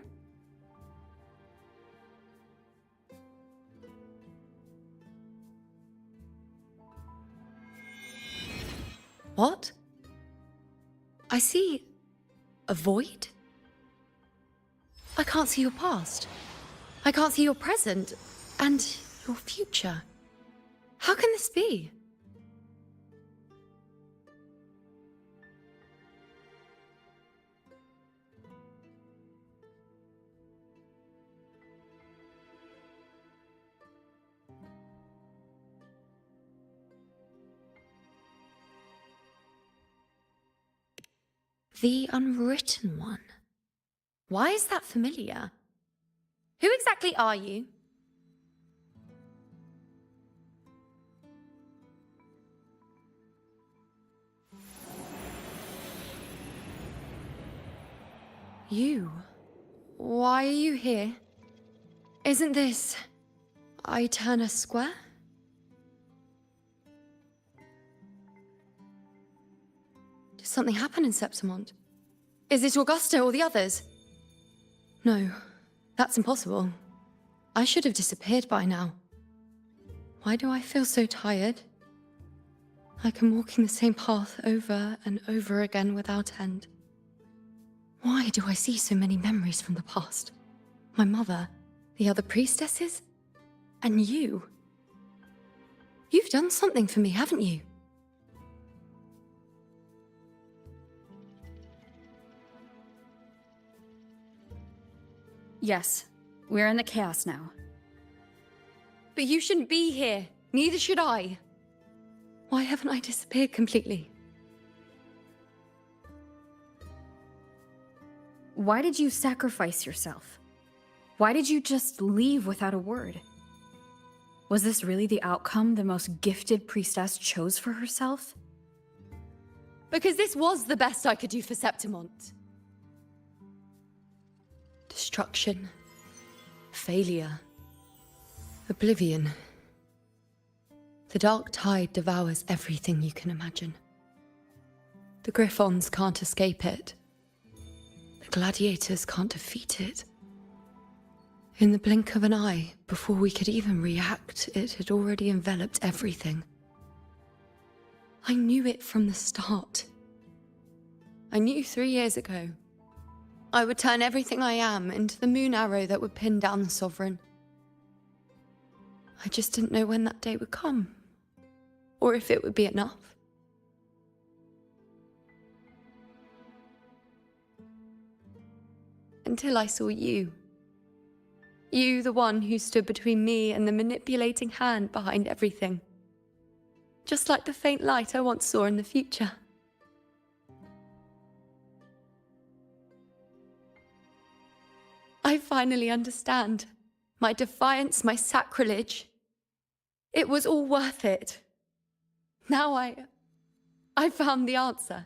What? I see a void? I can't see your past. I can't see your present and your future. How can this be? The Unwritten One. Why is that familiar? Who exactly are you? You? Why are you here? Isn't this Eterna Square? Did something happen in Septimont? Is it Augusta or the others? No, that's impossible. I should have disappeared by now. Why do I feel so tired? Like I'm walking the same path over and over again without end. Why do I see so many memories from the past? My mother, the other priestesses, and you. You've done something for me, haven't you? Yes, we're in the chaos now. But you shouldn't be here. Neither should I. Why haven't I disappeared completely? Why did you sacrifice yourself? Why did you just leave without a word? Was this really the outcome the most gifted priestess chose for herself? Because this was the best I could do for Septimont. Destruction. Failure. Oblivion. The dark tide devours everything you can imagine. The Griffons can't escape it. The gladiators can't defeat it. In the blink of an eye, before we could even react, it had already enveloped everything. I knew it from the start. I knew 3 years ago. I would turn everything I am into the moon arrow that would pin down the Sovereign. I just didn't know when that day would come, or if it would be enough. Until I saw you. You, the one who stood between me and the manipulating hand behind everything. Just like the faint light I once saw in the future. I finally understand. My defiance, my sacrilege. It was all worth it. Now I found the answer.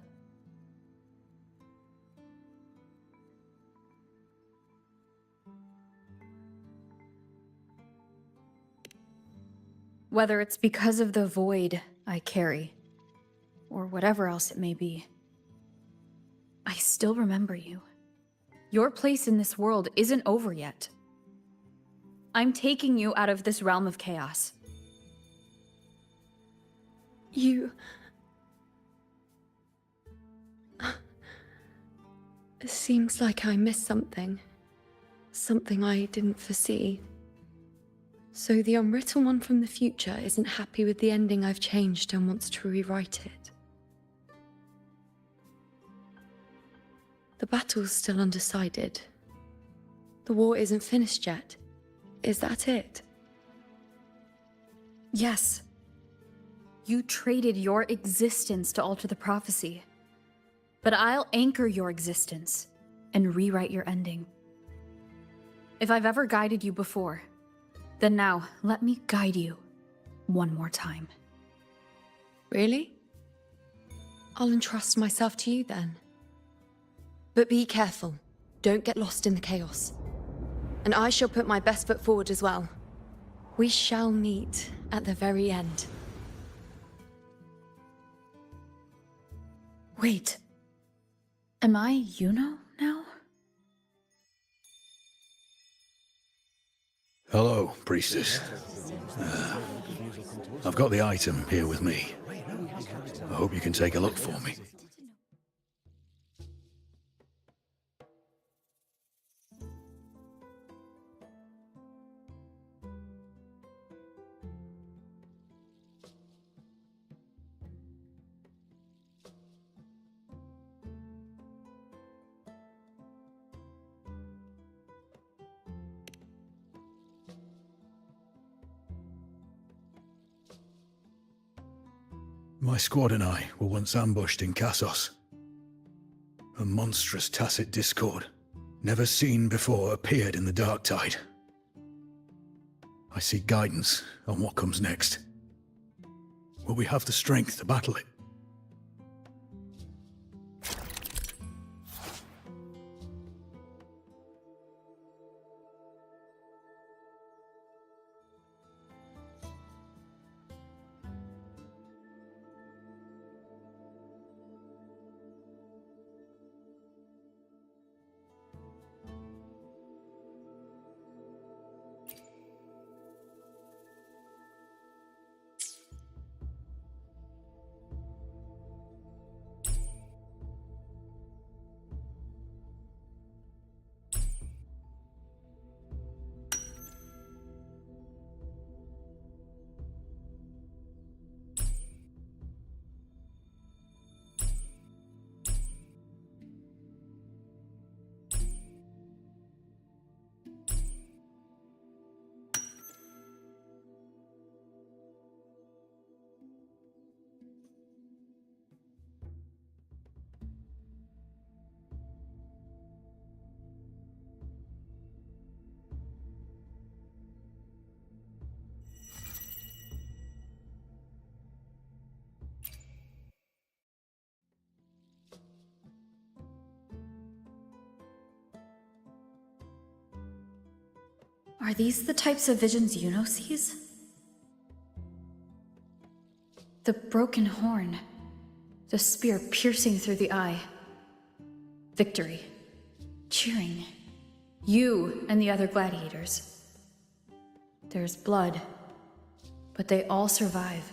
Whether it's because of the void I carry, or whatever else it may be, I still remember you. Your place in this world isn't over yet. I'm taking you out of this realm of chaos. You... It seems like I missed something. Something I didn't foresee. So the unwritten one from the future isn't happy with the ending I've changed and wants to rewrite it. The battle's still undecided. The war isn't finished yet. Is that it? Yes. You traded your existence to alter the prophecy. But I'll anchor your existence and rewrite your ending. If I've ever guided you before, then now let me guide you one more time. Really? I'll entrust myself to you then. But be careful. Don't get lost in the chaos. And I shall put my best foot forward as well. We shall meet at the very end. Wait. Am I Yuno now? Hello, priestess. I've got the item here with me. I hope you can take a look for me. My squad and I were once ambushed in Kassos. A monstrous tacit discord, never seen before, appeared in the dark tide. I seek guidance on what comes next. Will we have the strength to battle it? Are these the types of visions Yuno sees? The broken horn. The spear piercing through the eye. Victory. Cheering. You and the other gladiators. There's blood, but they all survive.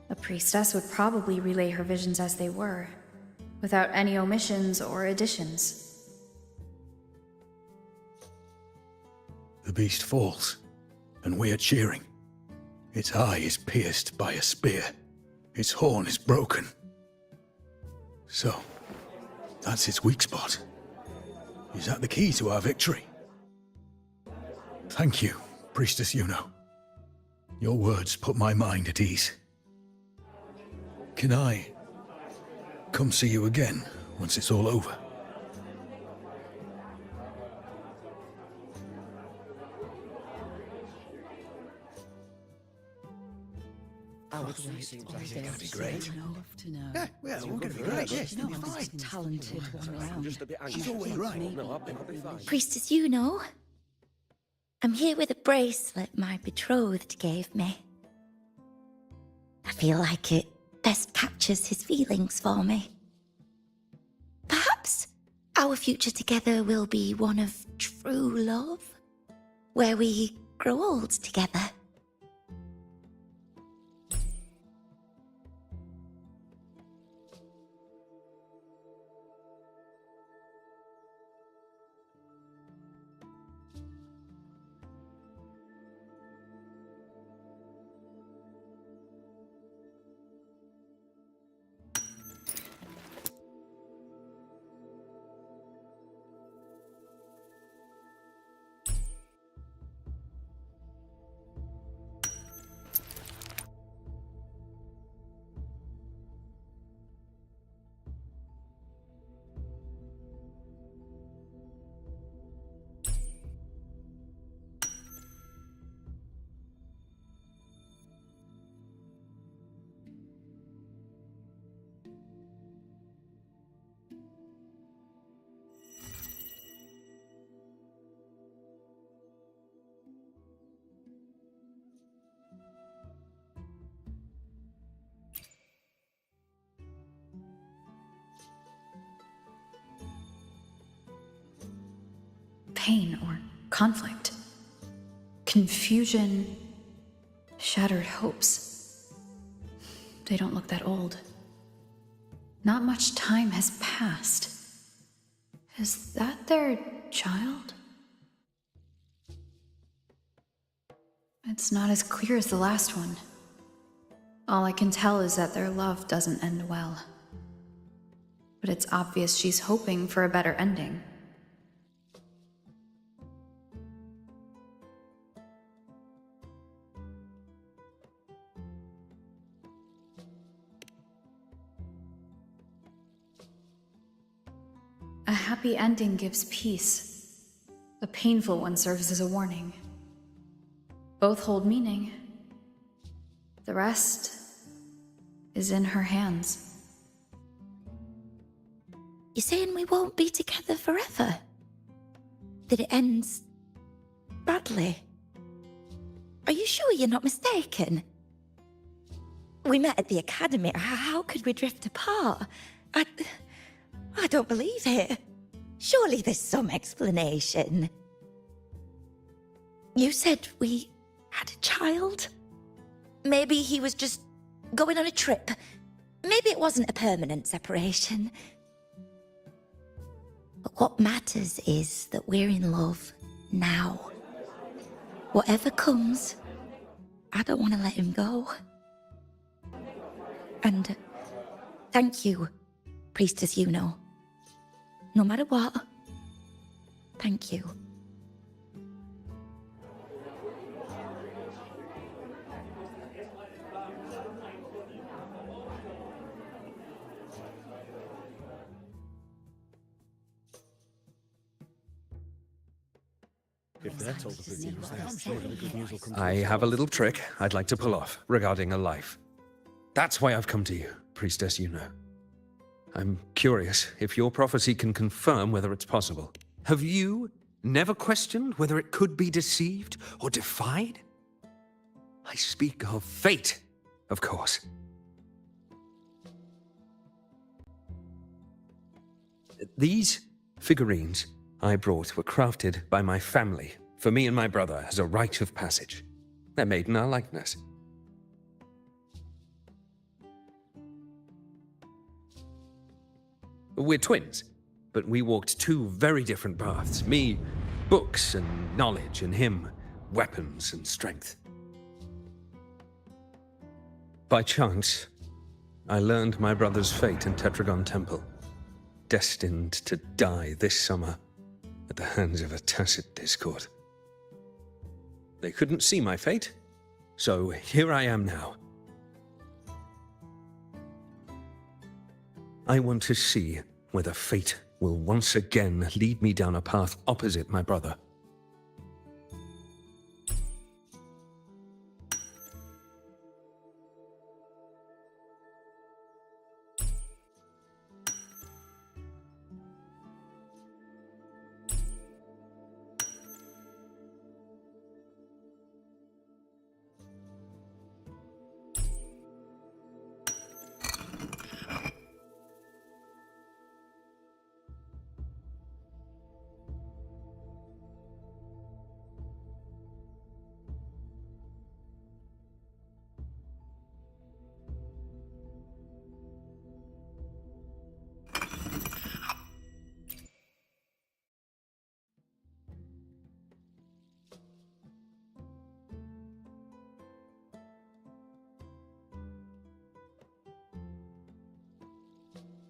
A priestess would probably relay her visions as they were, without any omissions or additions. The beast falls, and we are cheering. Its eye is pierced by a spear. Its horn is broken. So, that's its weak spot. Is that the key to our victory? Thank you, Priestess Yuno. Your words put my mind at ease. Can I come see you again once it's all over? That'd be great. Yeah, well, we're going to be great. Yes, You know, it'll be I'm the fine. most talented one around. She's always right. Maybe. No, I'll be fine. Priestess Yuno? I'm here with a bracelet my betrothed gave me. I feel like it best captures his feelings for me. Perhaps our future together will be one of true love, where we grow old together. Pain or conflict, confusion, shattered hopes. They don't look that old. Not much time has passed. Is that their child? It's not as clear as the last one. All I can tell is that their love doesn't end well. But it's obvious she's hoping for a better ending. A happy ending gives peace. A painful one serves as a warning. Both hold meaning. The rest is in her hands. You're saying we won't be together forever? That it ends badly? Are you sure you're not mistaken? We met at the academy. How could we drift apart? I don't believe it. Surely there's some explanation. You said we had a child? Maybe he was just going on a trip. Maybe it wasn't a permanent separation. But what matters is that we're in love now. Whatever comes, I don't want to let him go. And thank you, Priestess Yuno. No matter what, thank you. If that's all the good news, then I'm sure the good news will come. I have a little trick I'd like to pull off regarding a life. That's why I've come to you, Priestess Yuno. I'm curious if your prophecy can confirm whether it's possible. Have you never questioned whether it could be deceived or defied? I speak of fate, of course. These figurines I brought were crafted by my family for me and my brother as a rite of passage. They're made in our likeness. We're twins, but we walked two very different paths. Me, books and knowledge, and him, weapons and strength. By chance, I learned my brother's fate in Tetragon Temple, destined to die this summer at the hands of a tacit discord. They couldn't see my fate, so here I am now. I want to see whether fate will once again lead me down a path opposite my brother.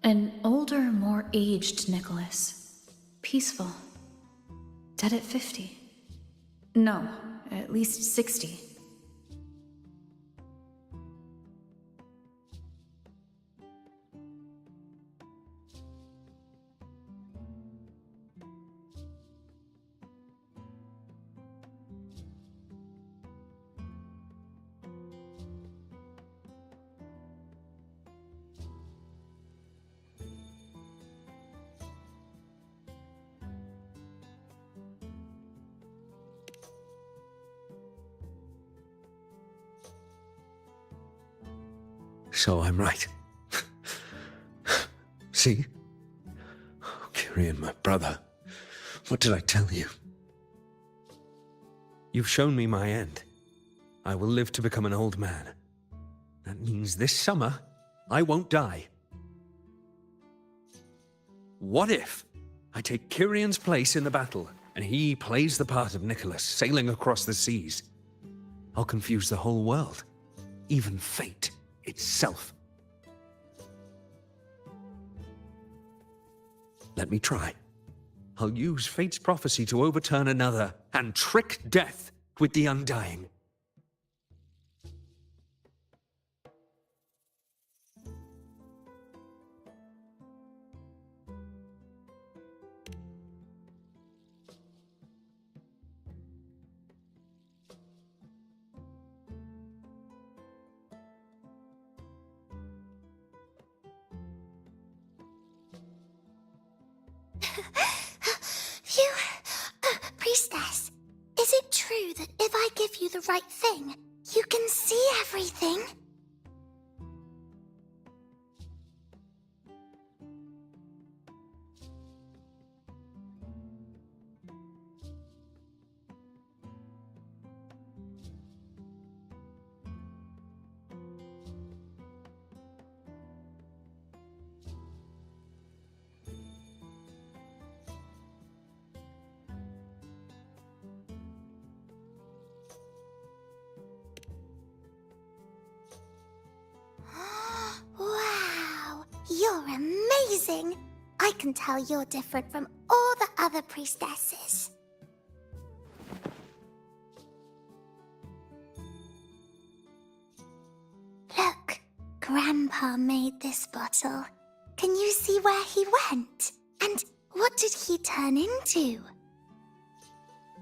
An older, more aged Nicholas. Peaceful. Dead at 50. No, at least 60. So I'm right. See? Oh, Kyrian, my brother. What did I tell you? You've shown me my end. I will live to become an old man. That means this summer, I won't die. What if I take Kyrian's place in the battle, and he plays the part of Nicholas, sailing across the seas? I'll confuse the whole world, even fate itself. Let me try. I'll use fate's prophecy to overturn another and trick death with the undying. Priestess, is it true that if I give you the right thing, you can see everything? Wow, you're amazing! I can tell you're different from all the other priestesses. Look, Grandpa made this bottle. Can you see where he went? And what did he turn into?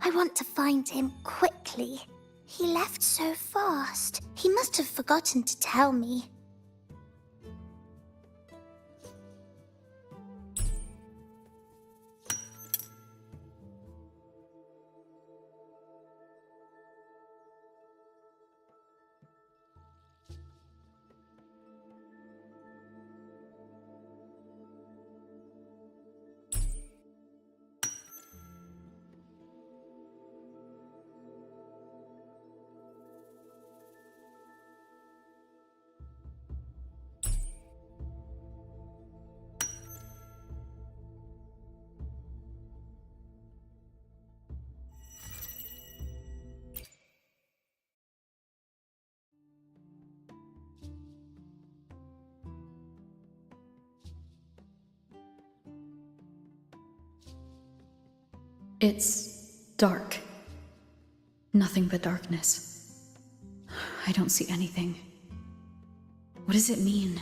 I want to find him quickly. He left so fast. He must have forgotten to tell me. It's dark. Nothing but darkness. I don't see anything. What does it mean?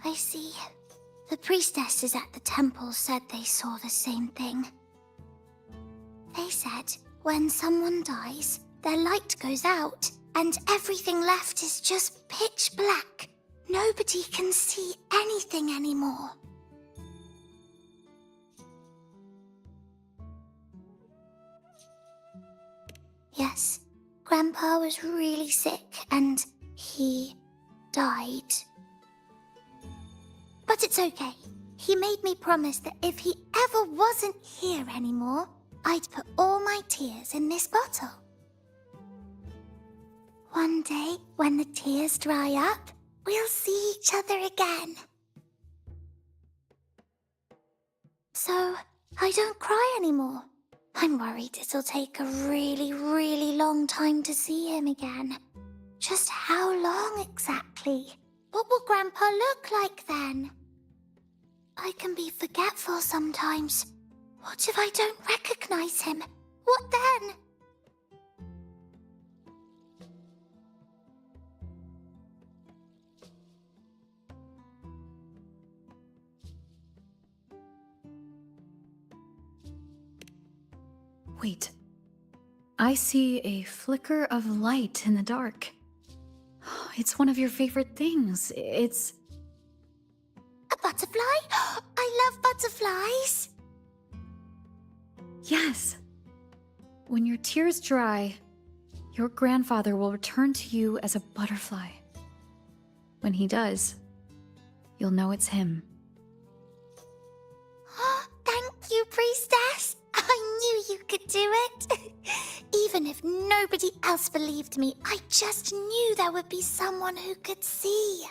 I see. The priestesses at the temple said they saw the same thing. They said when someone dies, their light goes out, and everything left is just pitch black. Nobody can see anything anymore. Yes, Grandpa was really sick and he died. But it's okay. He made me promise that if he ever wasn't here anymore, I'd put all my tears in this bottle. One day, when the tears dry up, we'll see each other again. So, I don't cry anymore. I'm worried it'll take a really, really long time to see him again. Just how long exactly? What will Grandpa look like then? I can be forgetful sometimes. What if I don't recognize him? What then? Wait. I see a flicker of light in the dark. It's one of your favorite things. It's... A butterfly? I love butterflies. Yes. When your tears dry, your grandfather will return to you as a butterfly. When he does, you'll know it's him. Thank you, Priestess. I knew you could do it. Even if nobody else believed me, I just knew there would be someone who could see.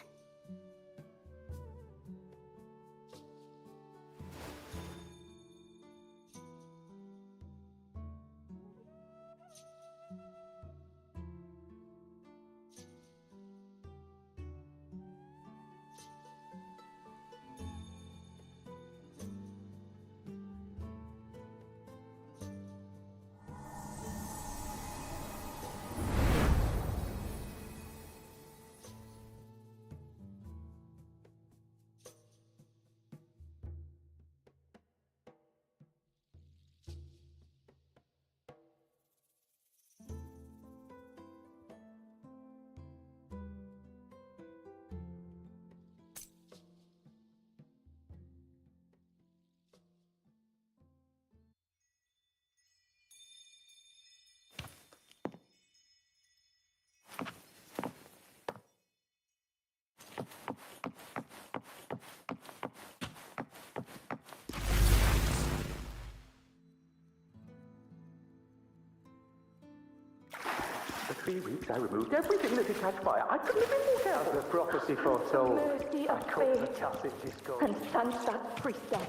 For 3 weeks, I removed everything that could catch fire. I couldn't have been more careful. The prophecy foretold. Mercy I of cut the fate. tacit discord. And Sansa Priestess.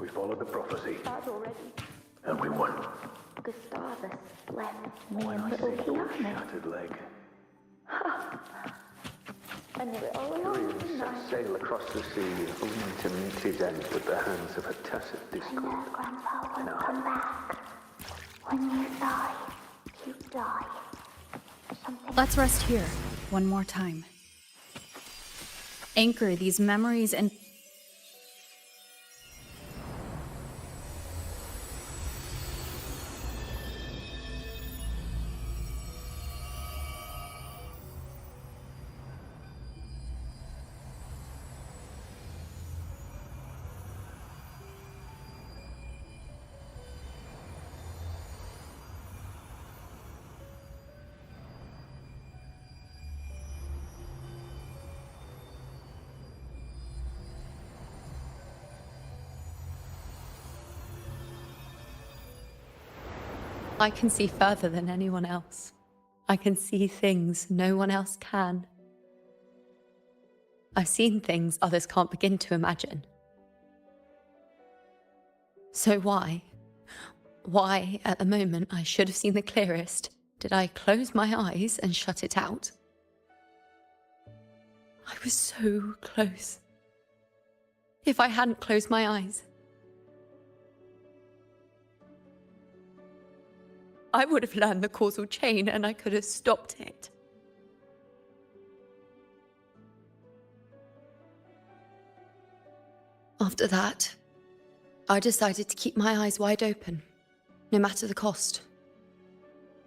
We followed the prophecy, Bad already. and we won. Gustavus left me When and I little see your Kiana. shattered leg, I knew it all along, dreams didn't I? sail across the sea, only to meet his end with the hands of a tacit I discord. know Grandpa will No. come back. When you die, you die. Something Let's rest here, one more time. Anchor these memories and... I can see further than anyone else. I can see things no one else can. I've seen things others can't begin to imagine. So why at the moment I should have seen the clearest, did I close my eyes and shut it out? I was so close. If I hadn't closed my eyes, I would have learned the causal chain and I could have stopped it. After that, I decided to keep my eyes wide open, no matter the cost.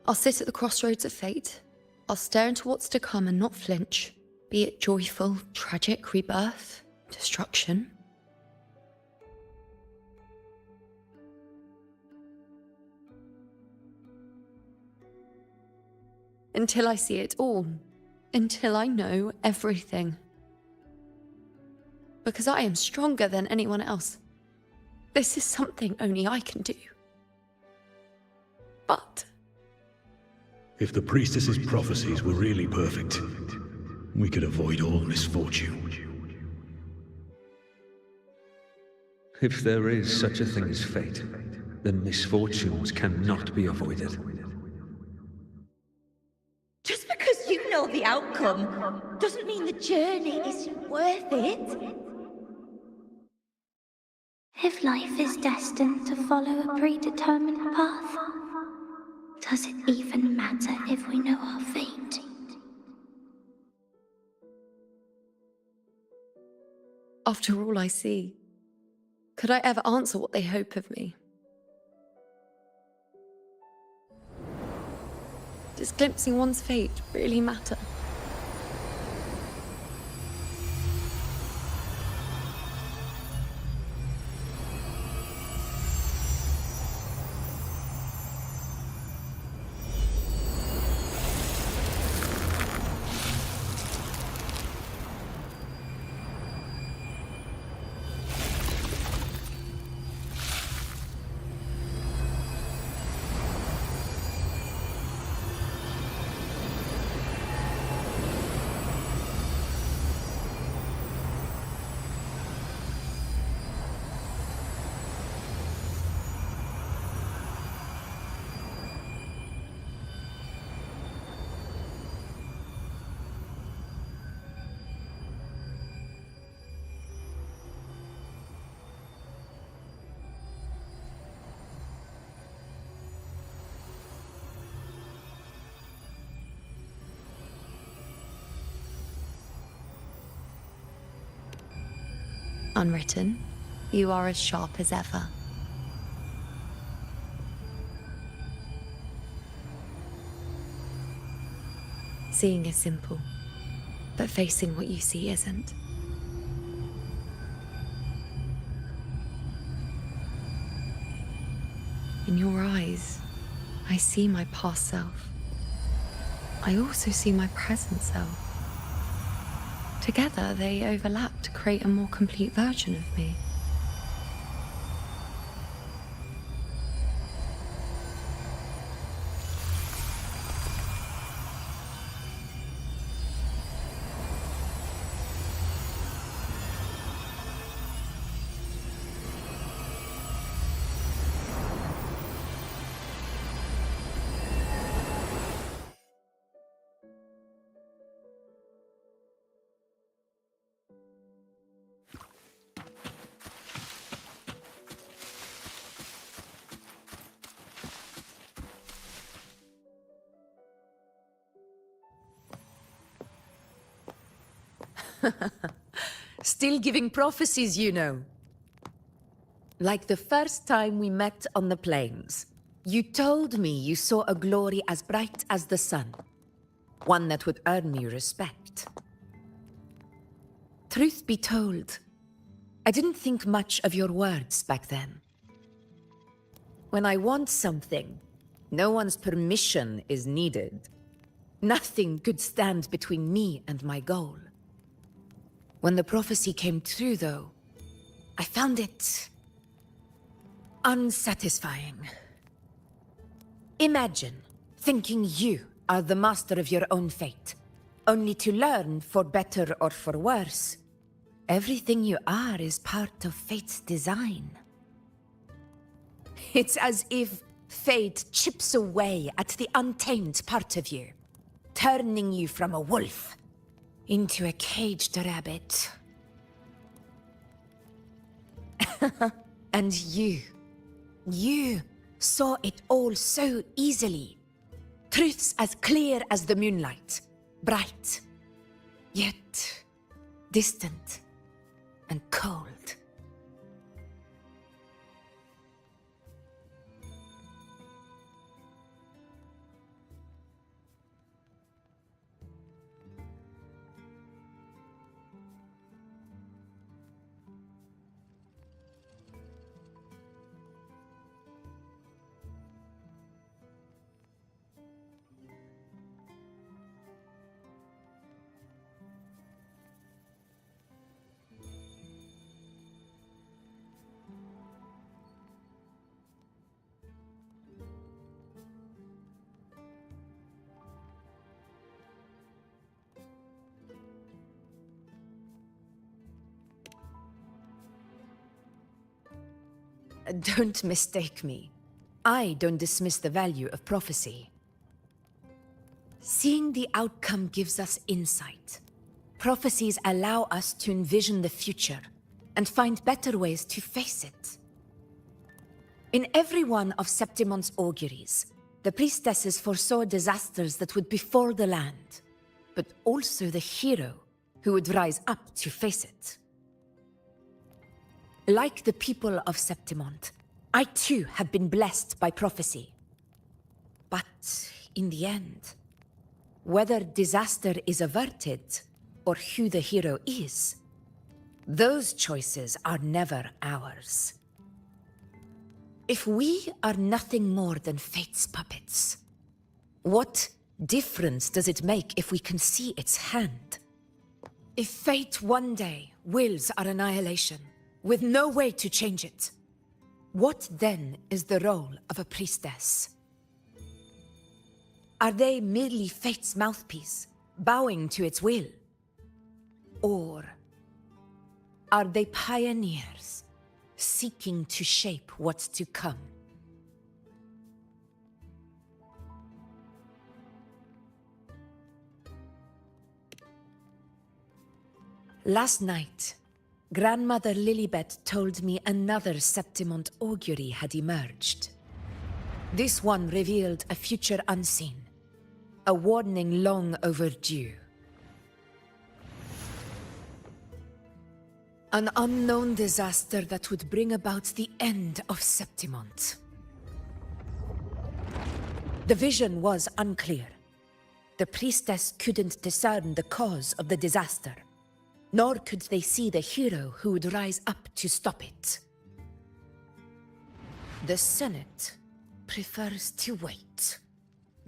I'll sit at the crossroads of fate. I'll stare into what's to come and not flinch, be it joyful, tragic rebirth, destruction. Until I see it all. Until I know everything. Because I am stronger than anyone else. This is something only I can do. But If the priestess's prophecies were really perfect, we could avoid all misfortune. If there is such a thing as fate, then misfortunes cannot be avoided. Just because you know the outcome doesn't mean the journey isn't worth it. If life is destined to follow a predetermined path, does it even matter if we know our fate? After all I see, could I ever answer what they hope of me? Does glimpsing one's fate really matter? Unwritten, you are as sharp as ever. Seeing is simple, but facing what you see isn't. In your eyes, I see my past self. I also see my present self. Together, they overlap to create a more complete version of me. Still giving prophecies, you know. Like the first time we met on the plains. You told me you saw a glory as bright as the sun. One that would earn me respect. Truth be told, I didn't think much of your words back then. When I want something, no one's permission is needed. Nothing could stand between me and my goal. When the prophecy came true, though, I found it unsatisfying. Imagine thinking you are the master of your own fate, only to learn, for better or for worse, everything you are is part of fate's design. It's as if fate chips away at the untamed part of you, turning you from a wolf into a caged rabbit. And you saw it all so easily. Truths as clear as the moonlight, bright, yet distant and cold. Don't mistake me. I don't dismiss the value of prophecy. Seeing the outcome gives us insight. Prophecies allow us to envision the future and find better ways to face it. In every one of Septimon's auguries, the priestesses foresaw disasters that would befall the land, but also the hero who would rise up to face it. Like the people of Septimont, I too have been blessed by prophecy. But in the end, whether disaster is averted or who the hero is, those choices are never ours. If we are nothing more than fate's puppets, what difference does it make if we can see its hand? If fate one day wills our annihilation, with no way to change it, what then is the role of a priestess? Are they merely fate's mouthpiece, bowing to its will? Or are they pioneers, seeking to shape what's to come? Last night, Grandmother Lilibet told me another Septimont augury had emerged. This one revealed a future unseen, a warning long overdue. An unknown disaster that would bring about the end of Septimont. The vision was unclear. The priestess couldn't discern the cause of the disaster, nor could they see the hero who would rise up to stop it. The Senate prefers to wait,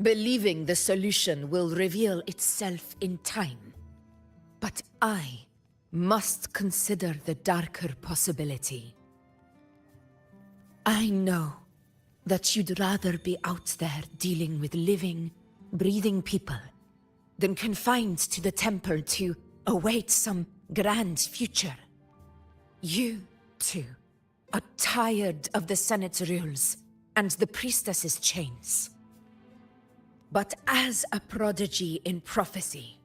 believing the solution will reveal itself in time. But I must consider the darker possibility. I know that you'd rather be out there dealing with living, breathing people than confined to the temple to await some grand future. You, too, are tired of the Senate's rules and the priestess's chains. But as a prodigy in prophecy,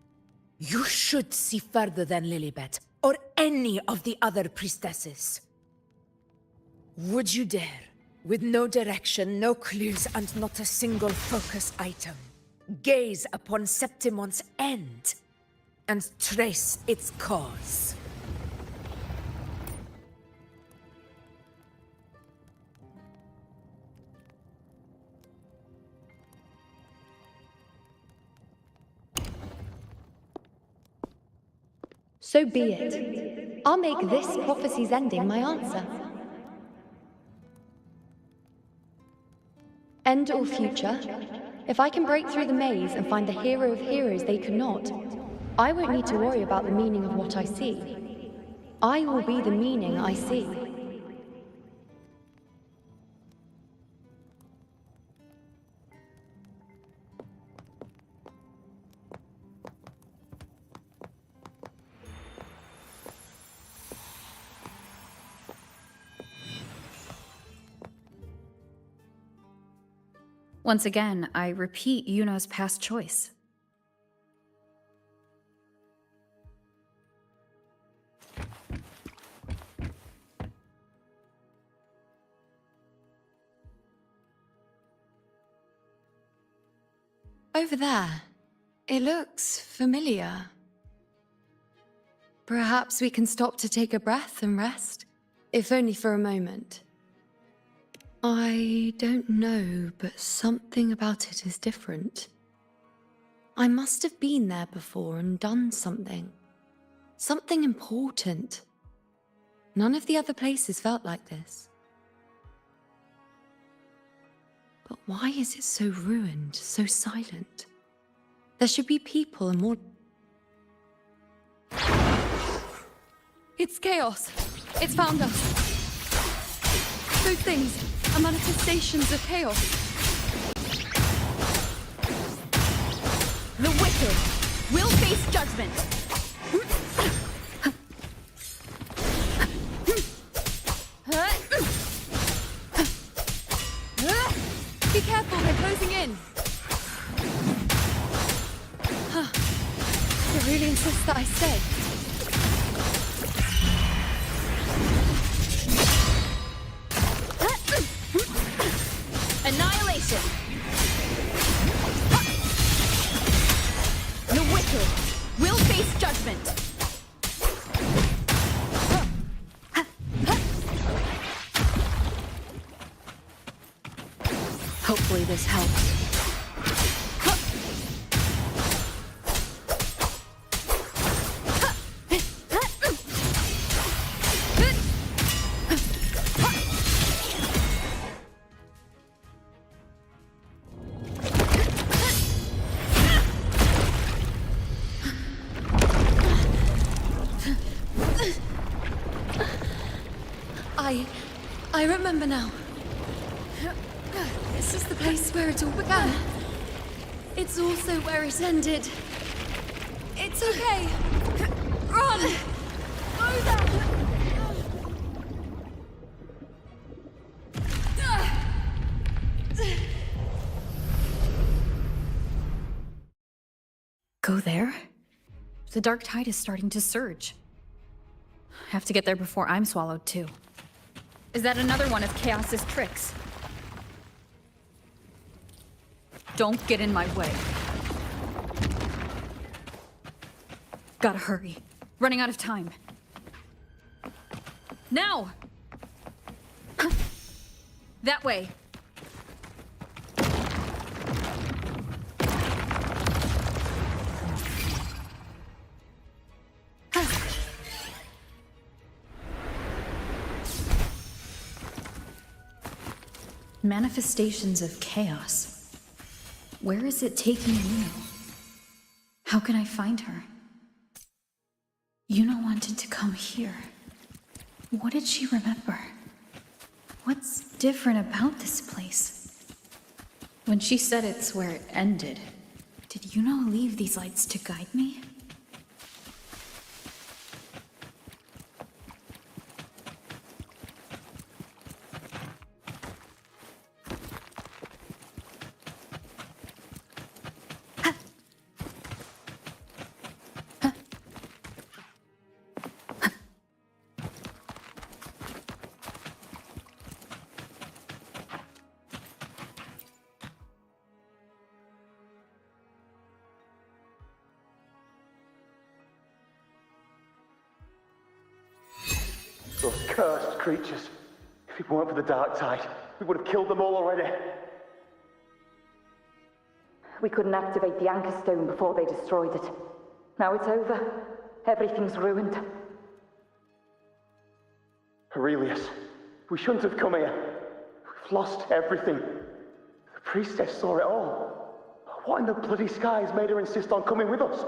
you should see further than Lilibet or any of the other priestesses. Would you dare, with no direction, no clues, and not a single focus item, gaze upon Septimont's end and trace its cause? So be it. I'll make this prophecy's ending my answer. End or future, if I can break through the maze and find the hero of heroes they could not, I won't need to worry about the meaning of what I see. I will be the meaning I see. Once again, I repeat Yuno's past choice. Over there. It looks familiar. Perhaps we can stop to take a breath and rest, if only for a moment. I don't know, but something about it is different. I must have been there before and done something. Something important. None of the other places felt like this. But why is it so ruined, so silent? There should be people and more... It's chaos. It's found us. Those things are manifestations of chaos. The wicked will face judgment. really insist that I stay? Annihilation! The wicked will face judgment! Hopefully this helps. I remember now. This is the place where it all began. It's also where it ended. It's okay. Run! Go there! Go there? The dark tide is starting to surge. Have to get there before I'm swallowed too. Is that another one of Chaos's tricks? Don't get in my way. Gotta hurry. Running out of time. Now! That way. Manifestations of chaos. Where is it taking Yuno? How can I find her? Yuno wanted to come here. What did she remember? What's different about this place? When she said it's where it ended, did Yuno leave these lights to guide me? Those cursed creatures. If it weren't for the dark tide, we would have killed them all already. We couldn't activate the Anchor Stone before they destroyed it. Now it's over. Everything's ruined. Aurelius, we shouldn't have come here. We've lost everything. The priestess saw it all. What in the bloody skies made her insist on coming with us?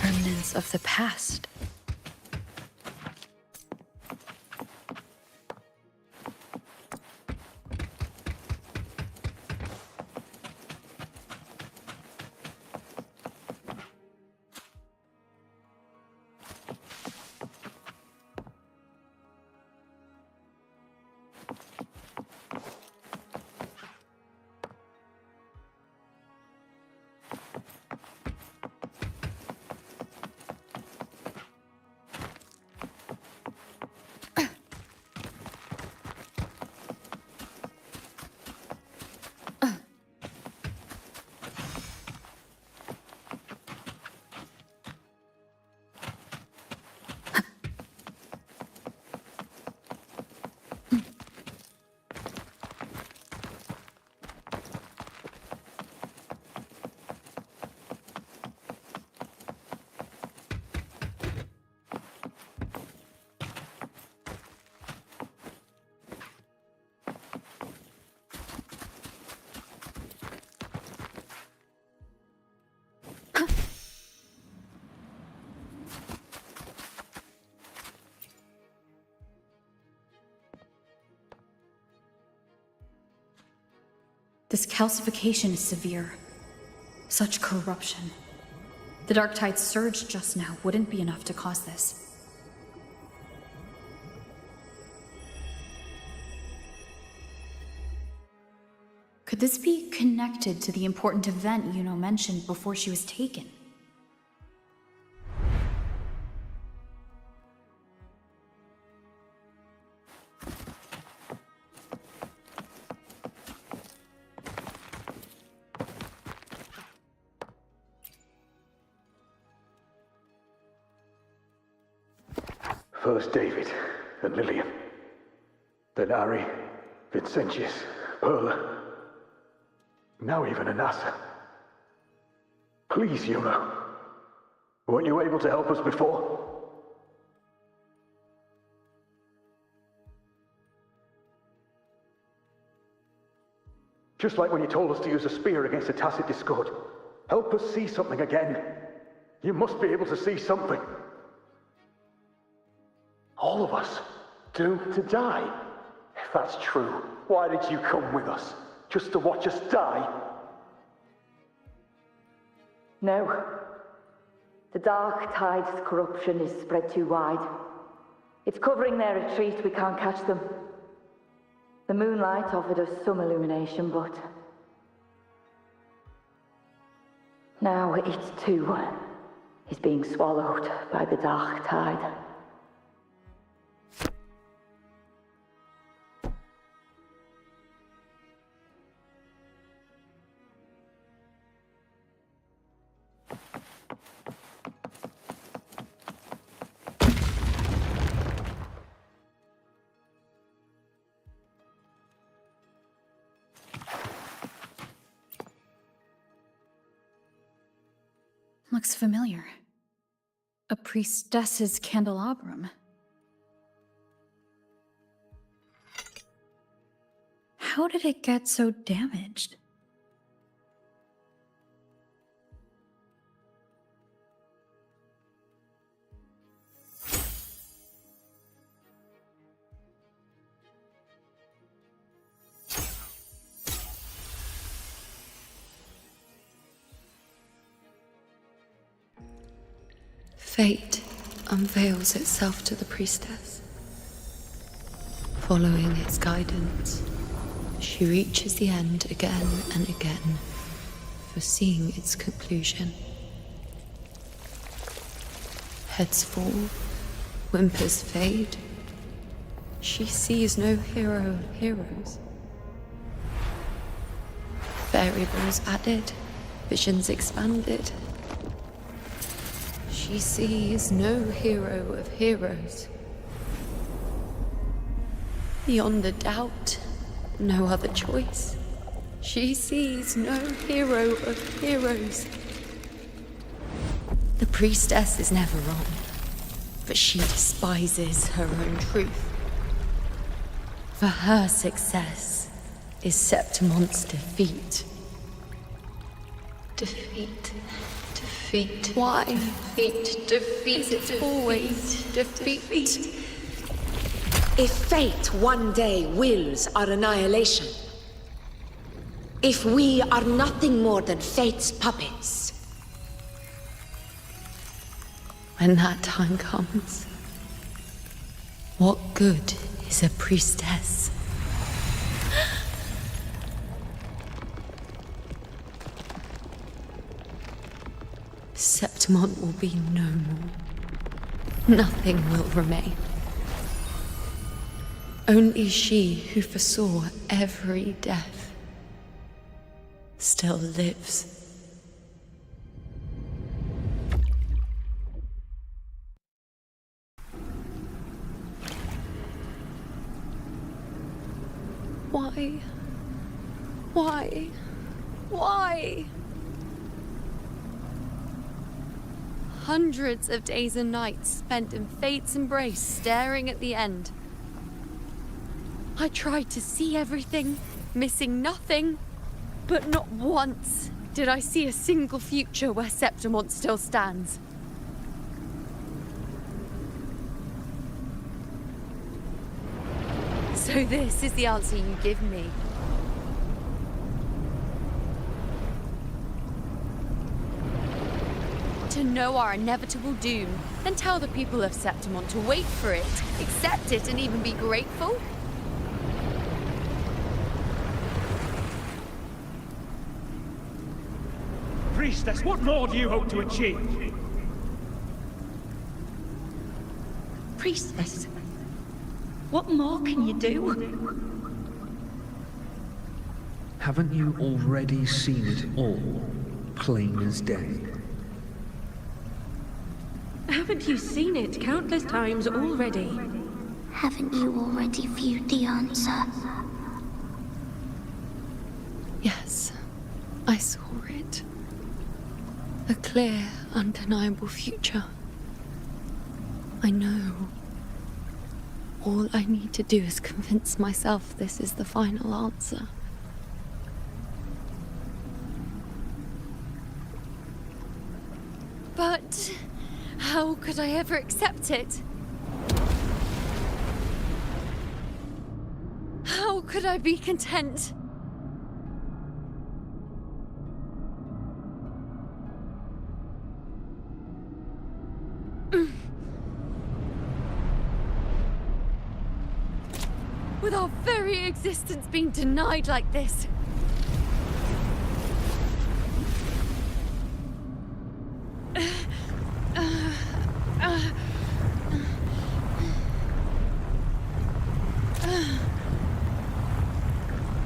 Remnants of the past. This calcification is severe. Such corruption. The Dark Tide's surge just now wouldn't be enough to cause this. Could this be connected to the important event Yuno mentioned before she was taken? First David and Lillian. Then Ari, Vincentius, Perla. Now even Anassa. Please, Yuno. Weren't you able to help us before? Just like when you told us to use a spear against a tacit discord. Help us see something again. You must be able to see something. All of us, doomed to die. If that's true, why did you come with us? Just to watch us die? No. The Dark Tide's corruption is spread too wide. It's covering their retreat, we can't catch them. The moonlight offered us some illumination, but... now it too is being swallowed by the Dark Tide. Looks familiar. A priestess's candelabrum. How did it get so damaged? Fate unveils itself to the priestess. Following its guidance, she reaches the end again and again, foreseeing its conclusion. Heads fall, whimpers fade. She sees no hero of heroes. Variables added, visions expanded. She sees no hero of heroes. Beyond a doubt, no other choice. She sees no hero of heroes. The priestess is never wrong, but she despises her own truth. For her success is Septimon's defeat. Defeat. Defeat. Why? Defeat. Defeat. It's always defeat. If fate one day wills our annihilation, if we are nothing more than fate's puppets, when that time comes, what good is a priestess? Septimon will be no more. Nothing will remain. Only she who foresaw every death still lives. Why? Why? Why? Hundreds of days and nights spent in fate's embrace, staring at the end. I tried to see everything, missing nothing, but not once did I see a single future where Septimon still stands. So this is the answer you give me. to know our inevitable doom, then tell the people of Septimont to wait for it, accept it, and even be grateful? Priestess, what more do you hope to achieve? Priestess, what more can you do? Haven't you already seen it all, plain as day? Haven't you seen it countless times already? Haven't you already viewed the answer? Yes, I saw it. A clear, undeniable future. I know. All I need to do is convince myself this is the final answer. But how could I ever accept it? How could I be content? With our very existence being denied like this.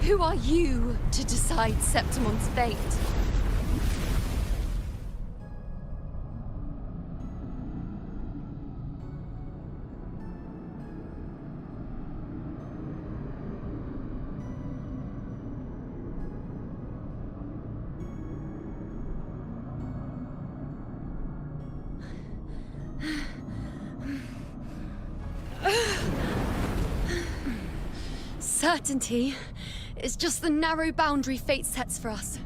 Who are you to decide Septimon's fate? Certainty is just the narrow boundary fate sets for us.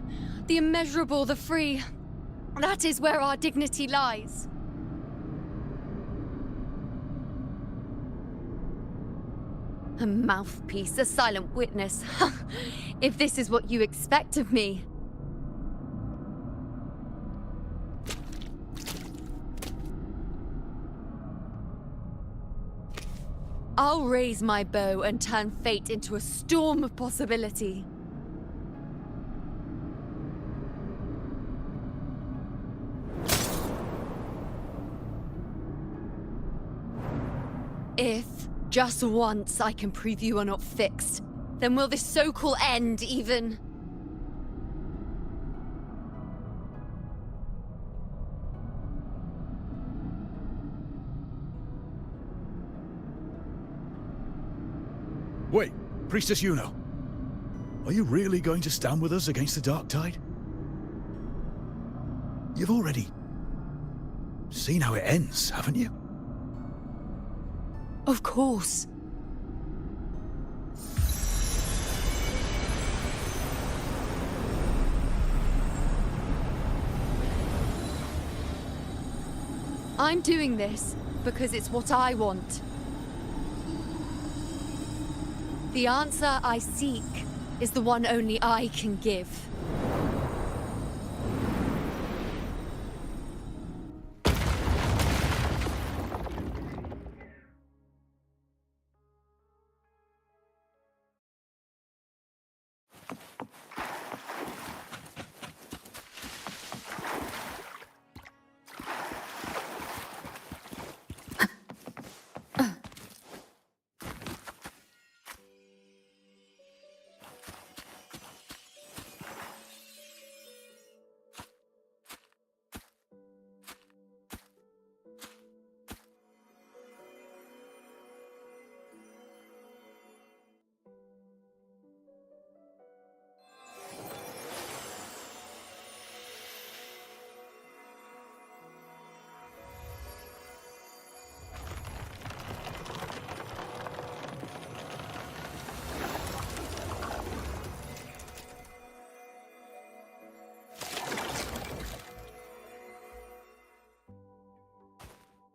The immeasurable, the free. That is where our dignity lies. A mouthpiece, a silent witness. If this is what you expect of me. I'll raise my bow and turn fate into a storm of possibility. If, just once, I can prove you are not fixed, then will this so-called end even... Wait, Priestess Yuno. Are you really going to stand with us against the Dark Tide? You've already seen how it ends, haven't you? Of course. I'm doing this because it's what I want. The answer I seek is the one only I can give.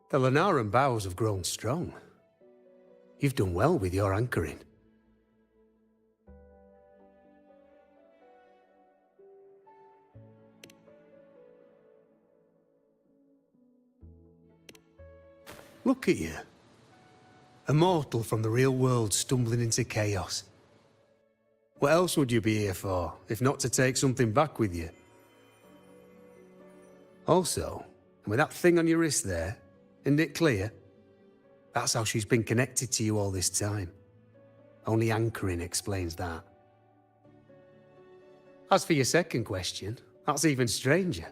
The Lenaran bows have grown strong. You've done well with your anchoring. Look at you. A mortal from the real world stumbling into chaos. What else would you be here for, if not to take something back with you? Also, with that thing on your wrist there, isn't it clear? That's how she's been connected to you all this time. Only anchoring explains that. As for your second question, that's even stranger.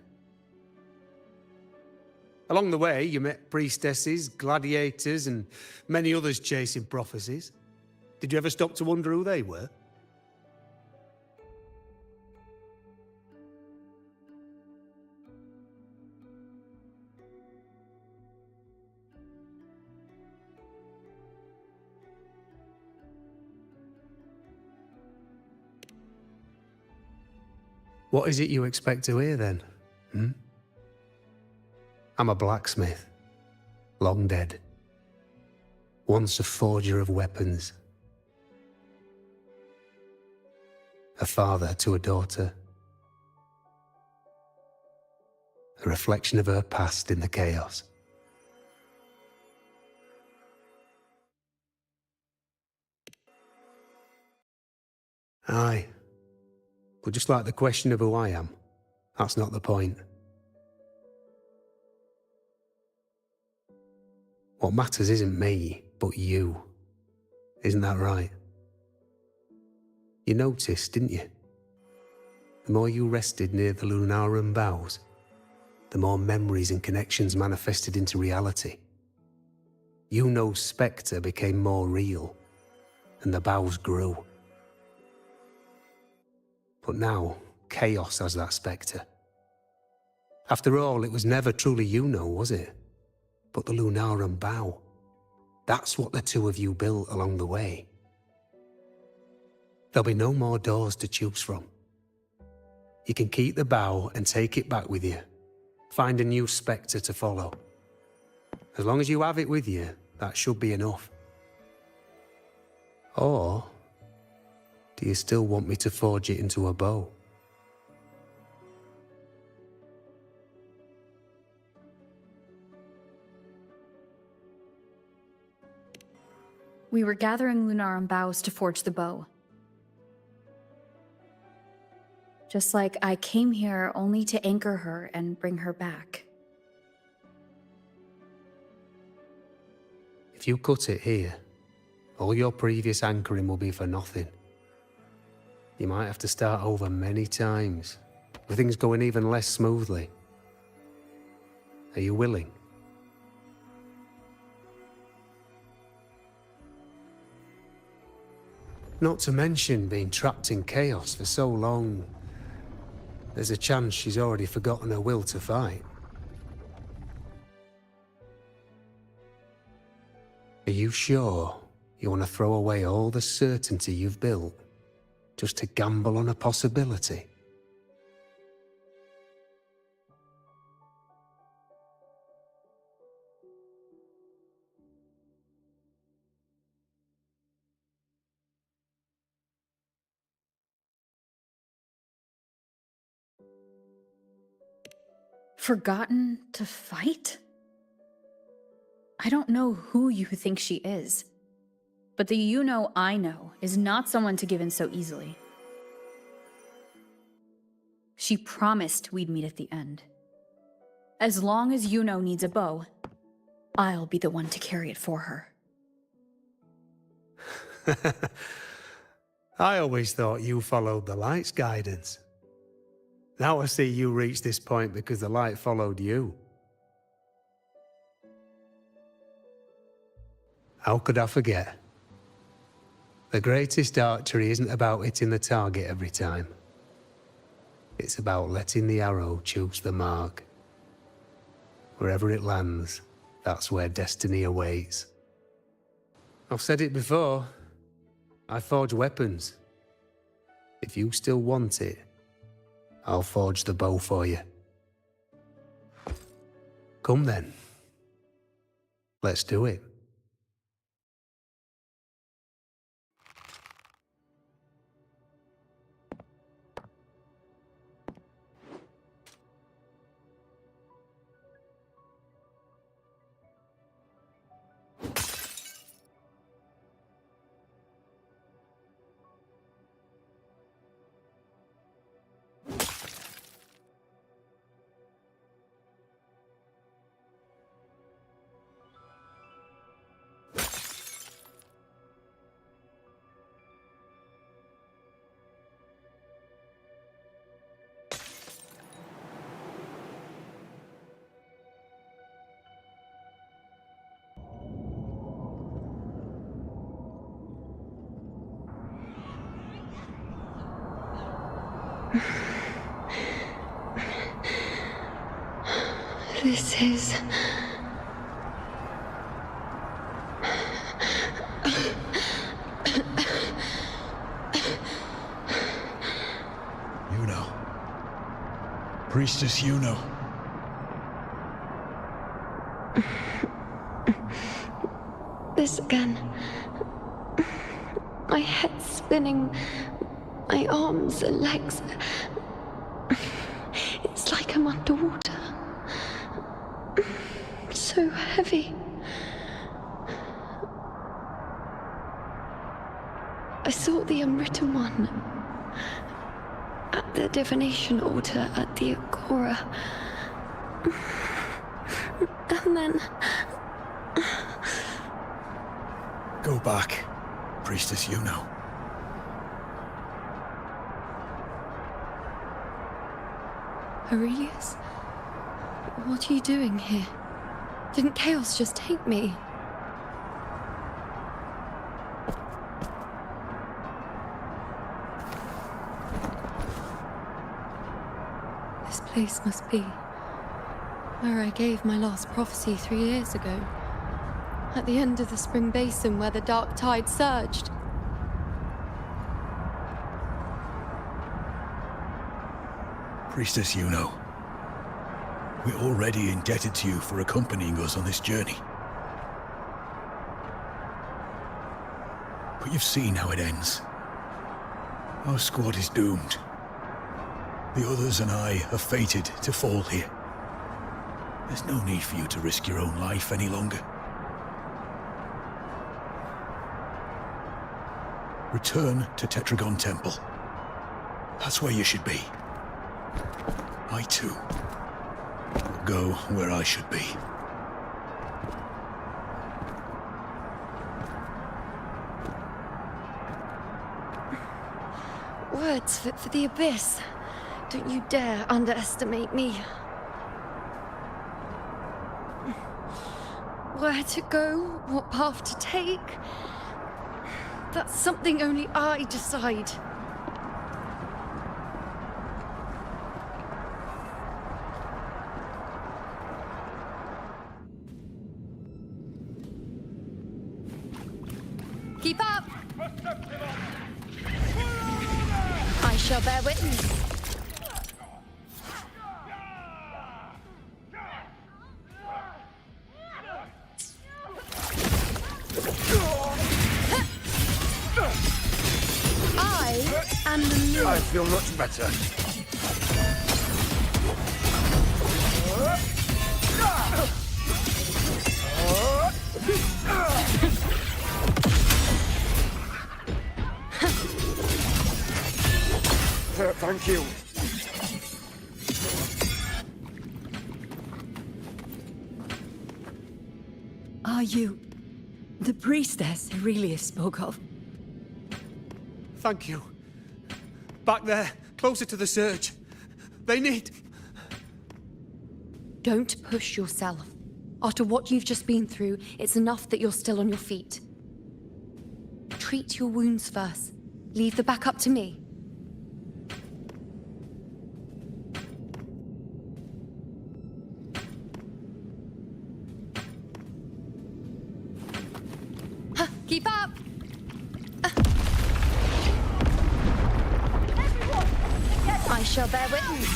Along the way, you met priestesses, gladiators, and many others chasing prophecies. Did you ever stop to wonder who they were? What is it you expect to hear then? I'm a blacksmith, long dead. Once a forger of weapons. A father to a daughter. A reflection of her past in the chaos. Aye. But just like the question of who I am, that's not the point. What matters isn't me, but you. Isn't that right? You noticed, didn't you? The more you rested near the Lunarum boughs, the more memories and connections manifested into reality. Yuno's spectre became more real, and the boughs grew. But now, chaos has that spectre. After all, it was never truly Yuno, was it? But the Lunarum bough. That's what the two of you built along the way. There'll be no more doors to choose from. You can keep the bough and take it back with you. Find a new spectre to follow. As long as you have it with you, that should be enough. Or do you still want me to forge it into a bow? We were gathering Lunarum boughs to forge the bow. Just like I came here only to anchor her and bring her back. If you cut it here, all your previous anchoring will be for nothing. You might have to start over many times, with things going even less smoothly. Are you willing? Not to mention being trapped in chaos for so long. There's a chance she's already forgotten her will to fight. Are you sure you want to throw away all the certainty you've built just to gamble on a possibility? Forgotten to fight? I don't know who you think she is, but the Yuno I know is not someone to give in so easily. She promised we'd meet at the end. As long as Yuno needs a bow, I'll be the one to carry it for her. I always thought you followed the light's guidance. Now I see you reached this point because the light followed you. How could I forget? The greatest archery isn't about hitting the target every time. It's about letting the arrow choose the mark. Wherever it lands, that's where destiny awaits. I've said it before. I forge weapons. If you still want it, I'll forge the bow for you. Come then. Let's do it. This is... Yuno. Priestess Yuno. This again. My head spinning, my arms and legs. It's like I'm underwater. So heavy. I saw the Unwritten One at the divination altar at the Agora. And then... Go back, Priestess Yuno. Aurelius? What are you doing here? Didn't Chaos just take me? This place must be where I gave my last prophecy 3 years ago. At the end of the spring basin where the dark tide surged. Priestess Yuno. We're already indebted to you for accompanying us on this journey. But you've seen how it ends. Our squad is doomed. The others and I are fated to fall here. There's no need for you to risk your own life any longer. Return to Tetragon Temple. That's where you should be. I too will go where I should be. Words fit for the abyss. Don't you dare underestimate me. Where to go, what path to take, that's something only I decide. Keep up! I shall bear witness. I feel much better. Thank you. Are you the priestess Aurelius spoke of? Thank you. Back there, closer to the surge. They need... Don't push yourself. After what you've just been through, it's enough that you're still on your feet. Treat your wounds first. Leave the back up to me. Keep up! I shall bear witness.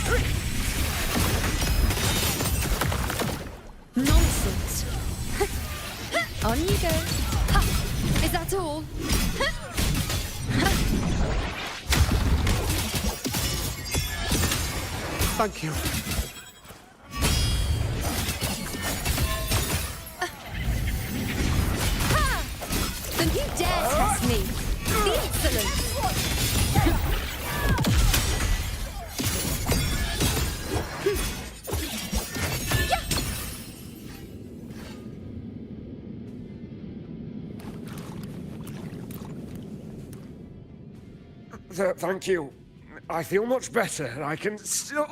Nonsense. On you go. Ha! Is that all? Thank you. Then you dare test me. The insolence. Thank you. I feel much better. I can still...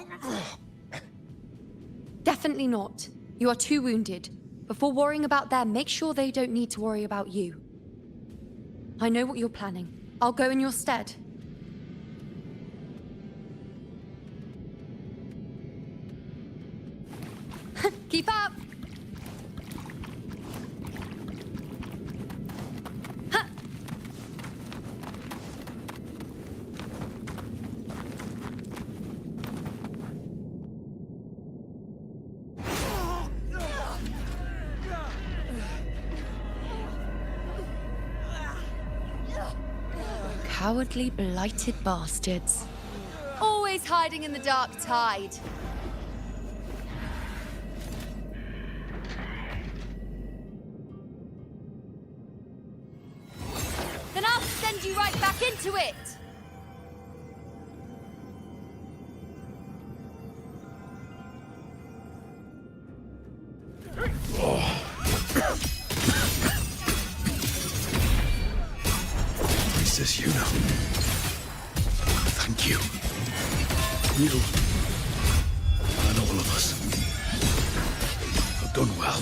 Definitely not. You are too wounded. Before worrying about them, make sure they don't need to worry about you. I know what you're planning. I'll go in your stead. Keep up! Ha! Cowardly, blighted bastards. Always hiding in the dark tide. Then I'll send you right back into it! Priestess Yuno. Thank you. You and all of us have done well.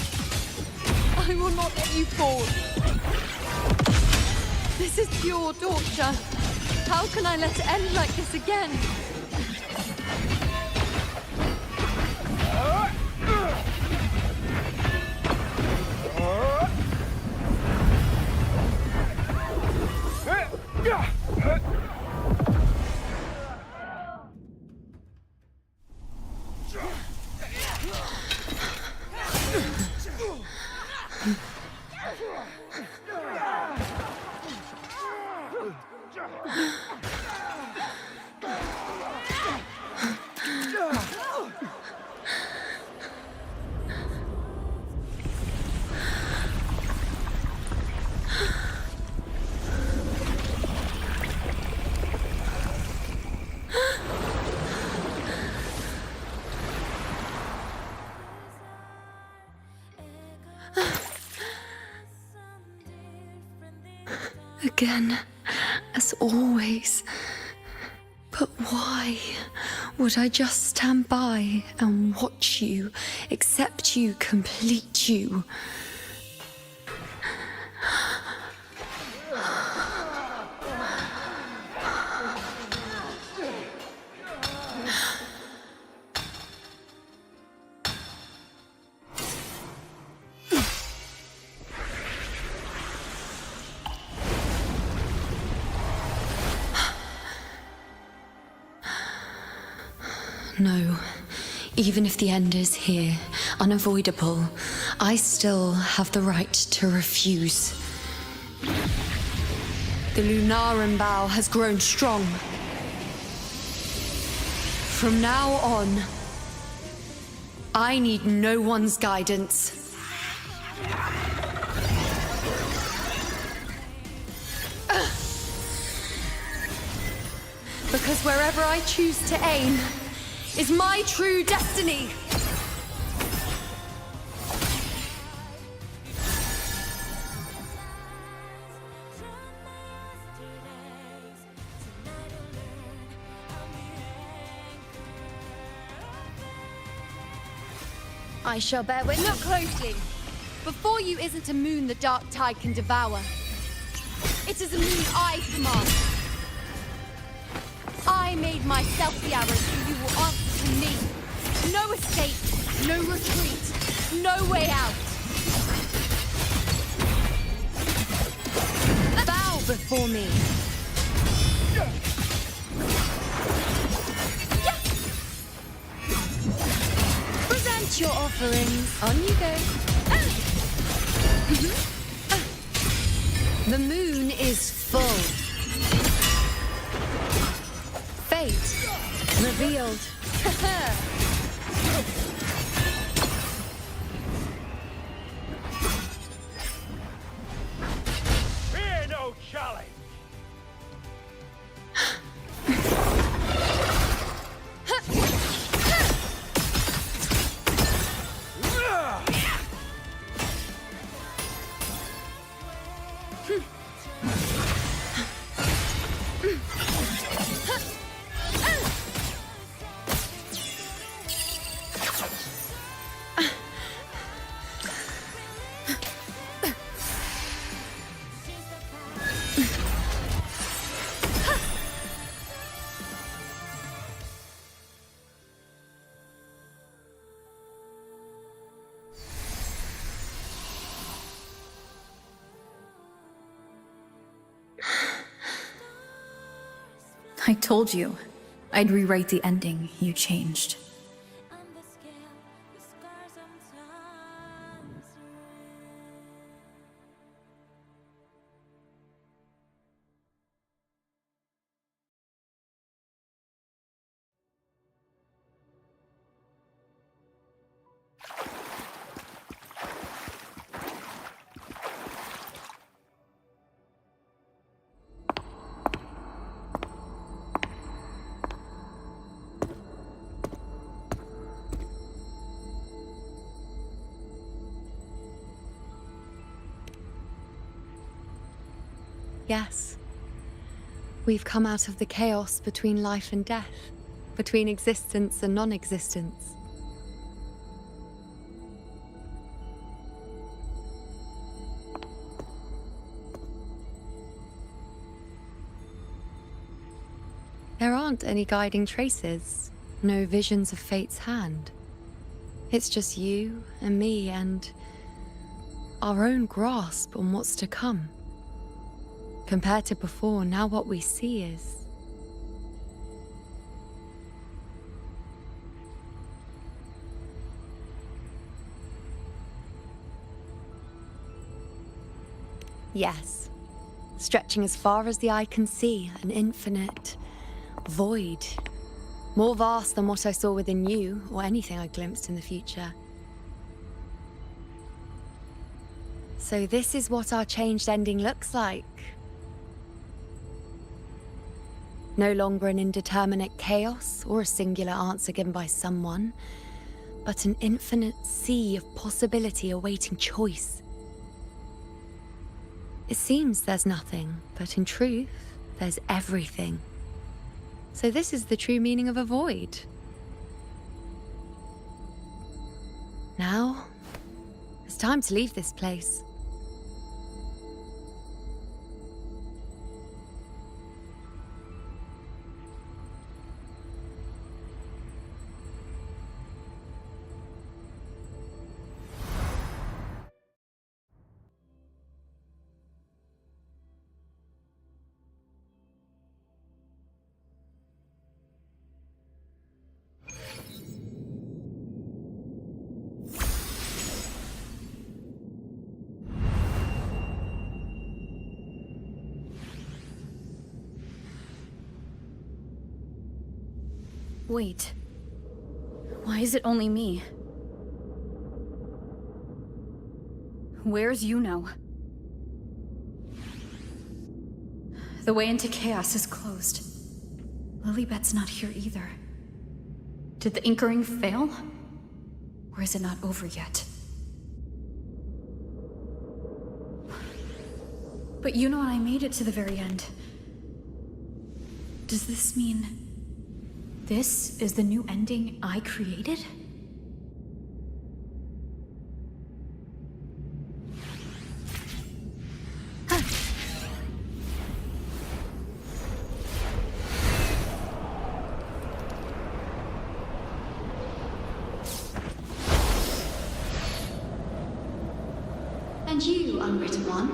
I will not let you fall. This is pure torture. How can I let it end like this again? Again, as always. But why would I just stand by and watch you, accept you, complete you? No. Even if the end is here, unavoidable, I still have the right to refuse. The Lunaran bow has grown strong. From now on, I need no one's guidance. Because wherever I choose to aim is my true destiny. I shall bear witness. Look closely. Before you isn't a moon the dark tide can devour. It is a moon I command. I made myself the arrow, so you will answer to me. No escape, no retreat, no way out. Bow before me. Present your offerings. On you go. The moon is full. Fate revealed. Fear no challenge. I told you I'd rewrite the ending you changed. Yes. We've come out of the chaos between life and death, between existence and non-existence. There aren't any guiding traces, no visions of fate's hand. It's just you and me and our own grasp on what's to come. Compared to before, now what we see is... Yes. Stretching as far as the eye can see, an infinite void. More vast than what I saw within you, or anything I glimpsed in the future. So this is what our changed ending looks like. No longer an indeterminate chaos or a singular answer given by someone, but an infinite sea of possibility awaiting choice. It seems there's nothing, but in truth, there's everything. So this is the true meaning of a void. Now, it's time to leave this place. Wait. Why is it only me? Where's Yuno? The way into chaos is closed. Lilibet's not here either. Did the Inkering fail? Or is it not over yet? But Yuno and I made it to the very end. Does this mean... this is the new ending I created? And you, unwritten one?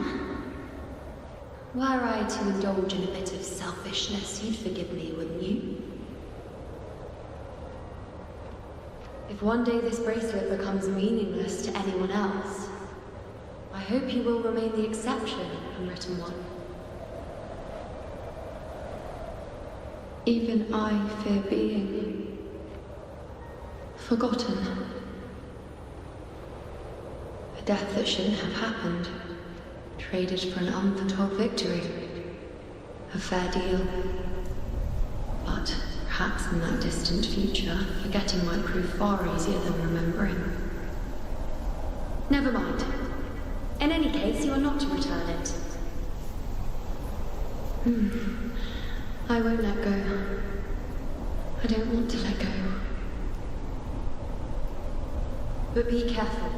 Were I to indulge in a bit of selfishness, you'd forgive me, wouldn't you? If one day this bracelet becomes meaningless to anyone else, I hope you will remain the exception, unwritten one. Even I fear being forgotten. A death that shouldn't have happened, traded for an unforetold victory. A fair deal. But perhaps in that distant future, forgetting might prove far easier than remembering. Never mind. In any case, you are not to return it. I won't let go. I don't want to let go. But be careful.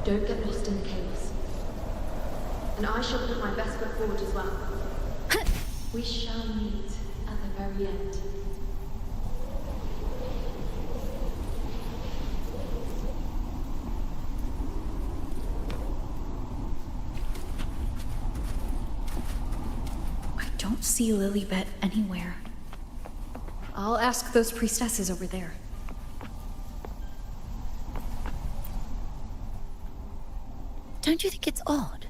Don't get lost in the chaos. And I shall put my best foot forward as well. We shall meet at the very end. I don't see Lilibet anywhere. I'll ask those priestesses over there. Don't you think it's odd?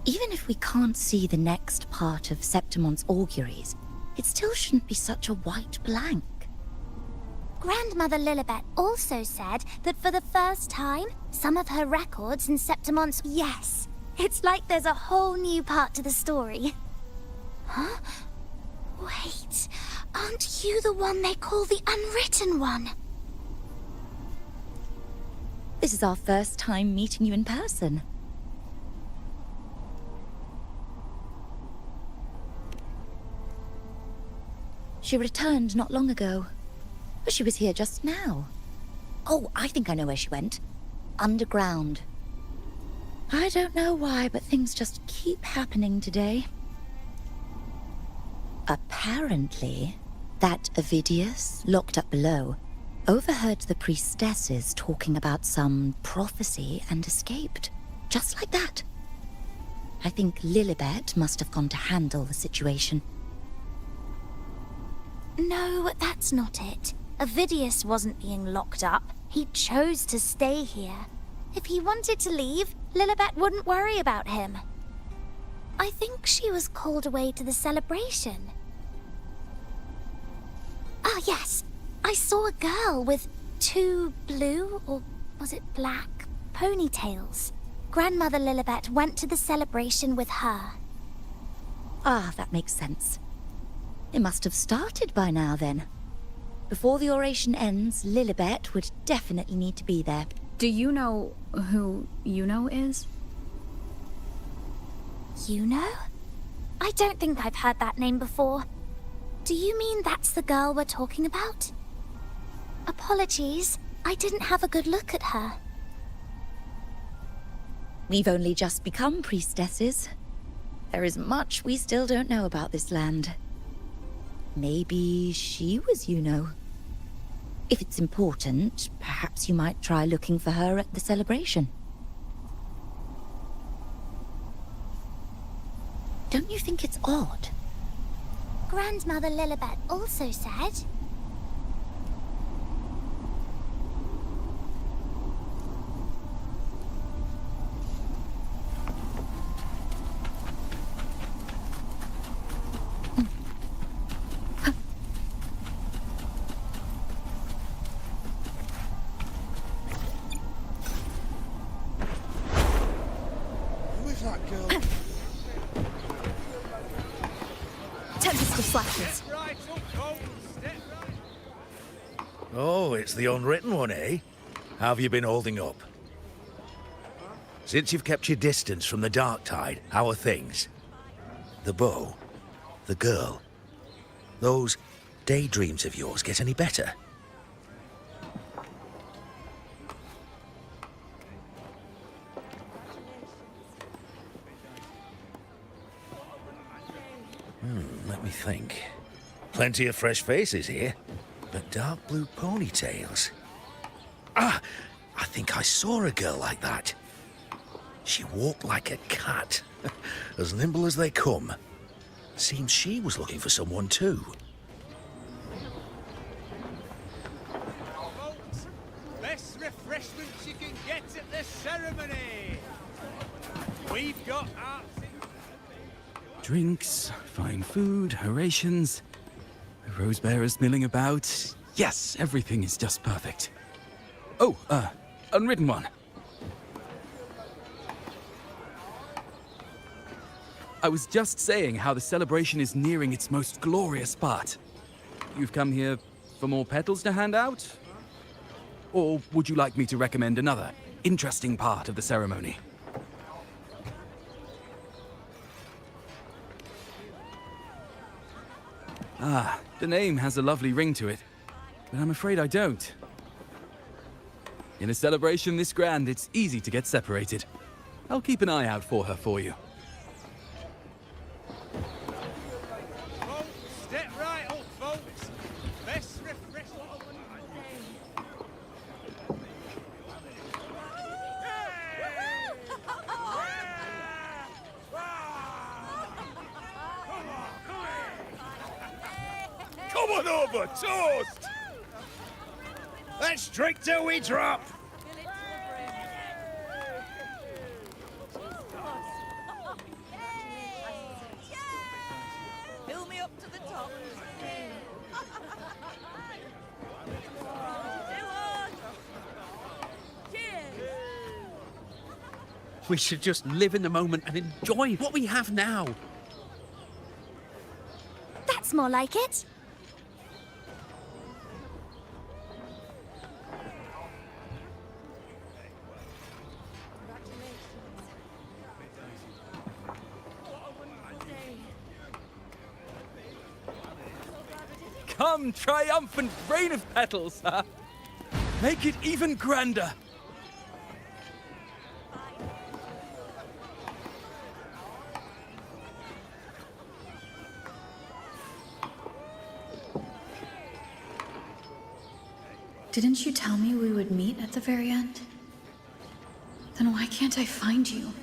Even if we can't see the next part of Septimon's auguries, it still shouldn't be such a white blank. Grandmother Lilibet also said that for the first time, some of her records in Septimon's... Yes, it's like there's a whole new part to the story. Huh? Wait, aren't you the one they call the Unwritten One? This is our first time meeting you in person. She returned not long ago, but she was here just now. Oh, I think I know where she went. Underground. I don't know why, but things just keep happening today. Apparently, that Ovidius, locked up below, overheard the priestesses talking about some prophecy and escaped. Just like that. I think Lilibet must have gone to handle the situation. No, that's not it. Ovidius wasn't being locked up. He chose to stay here. If he wanted to leave, Lilibet wouldn't worry about him. I think she was called away to the celebration. Ah, yes. I saw a girl with 2 blue, or was it black, ponytails. Grandmother Lilibet went to the celebration with her. Ah, that makes sense. It must have started by now, then. Before the oration ends, Lilibet would definitely need to be there. Do you know who Yuno is? Yuno? I don't think I've heard that name before. Do you mean that's the girl we're talking about? Apologies, I didn't have a good look at her. We've only just become priestesses. There is much we still don't know about this land. Maybe she was Yuno. If it's important, perhaps you might try looking for her at the celebration. Don't you think it's odd? Grandmother Lilibet also said... Who is that girl? Tempest of Slashes. Oh, it's the Unwritten One, eh? How have you been holding up? Since you've kept your distance from the Dark Tide, how are things? The bow? The girl? Those daydreams of yours get any better? Let me think. Plenty of fresh faces here, but dark blue ponytails. Ah, I think I saw a girl like that. She walked like a cat, as nimble as they come. Seems she was looking for someone too. Best refreshments you can get at the ceremony. We've got arts. Drinks, fine food, orations, rose bearers milling about. Yes, everything is just perfect. Oh, Unwritten One. I was just saying how the celebration is nearing its most glorious part. You've come here for more petals to hand out? Or would you like me to recommend another interesting part of the ceremony? Ah, the name has a lovely ring to it, but I'm afraid I don't. In a celebration this grand, it's easy to get separated. I'll keep an eye out for her for you. Step right up, folks. Best refreshment. on over, toast! Let's drink till we drop! Fill me up to the top. We should just live in the moment and enjoy what we have now. That's more like it. Come, triumphant rain of petals! Make it even grander! Didn't you tell me we would meet at the very end? Then why can't I find you?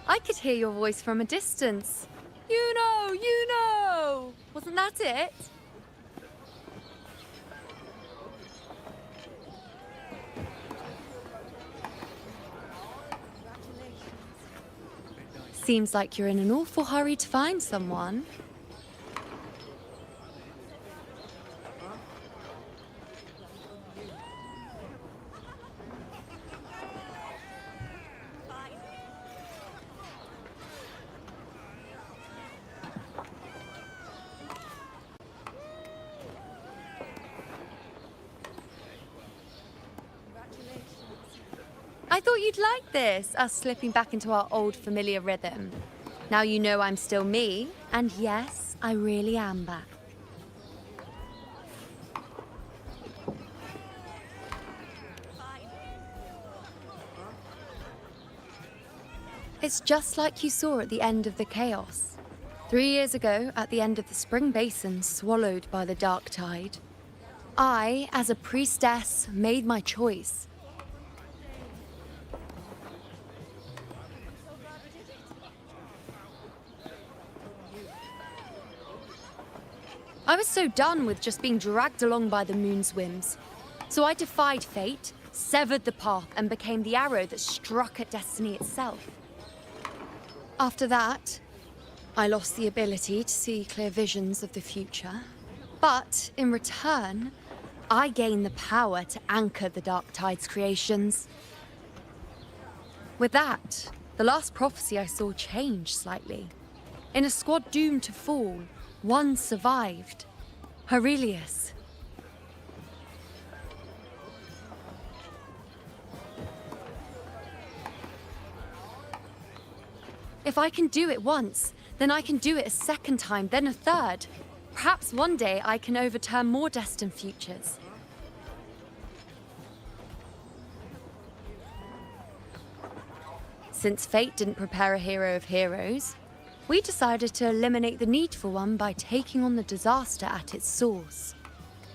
I could hear your voice from a distance. You know, you know! Wasn't that it? Seems like you're in an awful hurry to find someone. I thought you'd like this, us slipping back into our old familiar rhythm. Now you know I'm still me, and yes, I really am back. It's just like you saw at the end of the chaos. 3 years ago, at the end of the spring basin swallowed by the dark tide, I, as a priestess, made my choice. I was so done with just being dragged along by the moon's whims. So I defied fate, severed the path, and became the arrow that struck at destiny itself. After that, I lost the ability to see clear visions of the future. But in return, I gained the power to anchor the Dark Tide's creations. With that, the last prophecy I saw changed slightly. In a squad doomed to fall, one survived. Aurelius. If I can do it once, then I can do it a second time, then a third. Perhaps one day I can overturn more destined futures. Since fate didn't prepare a hero of heroes, we decided to eliminate the need for one by taking on the disaster at its source,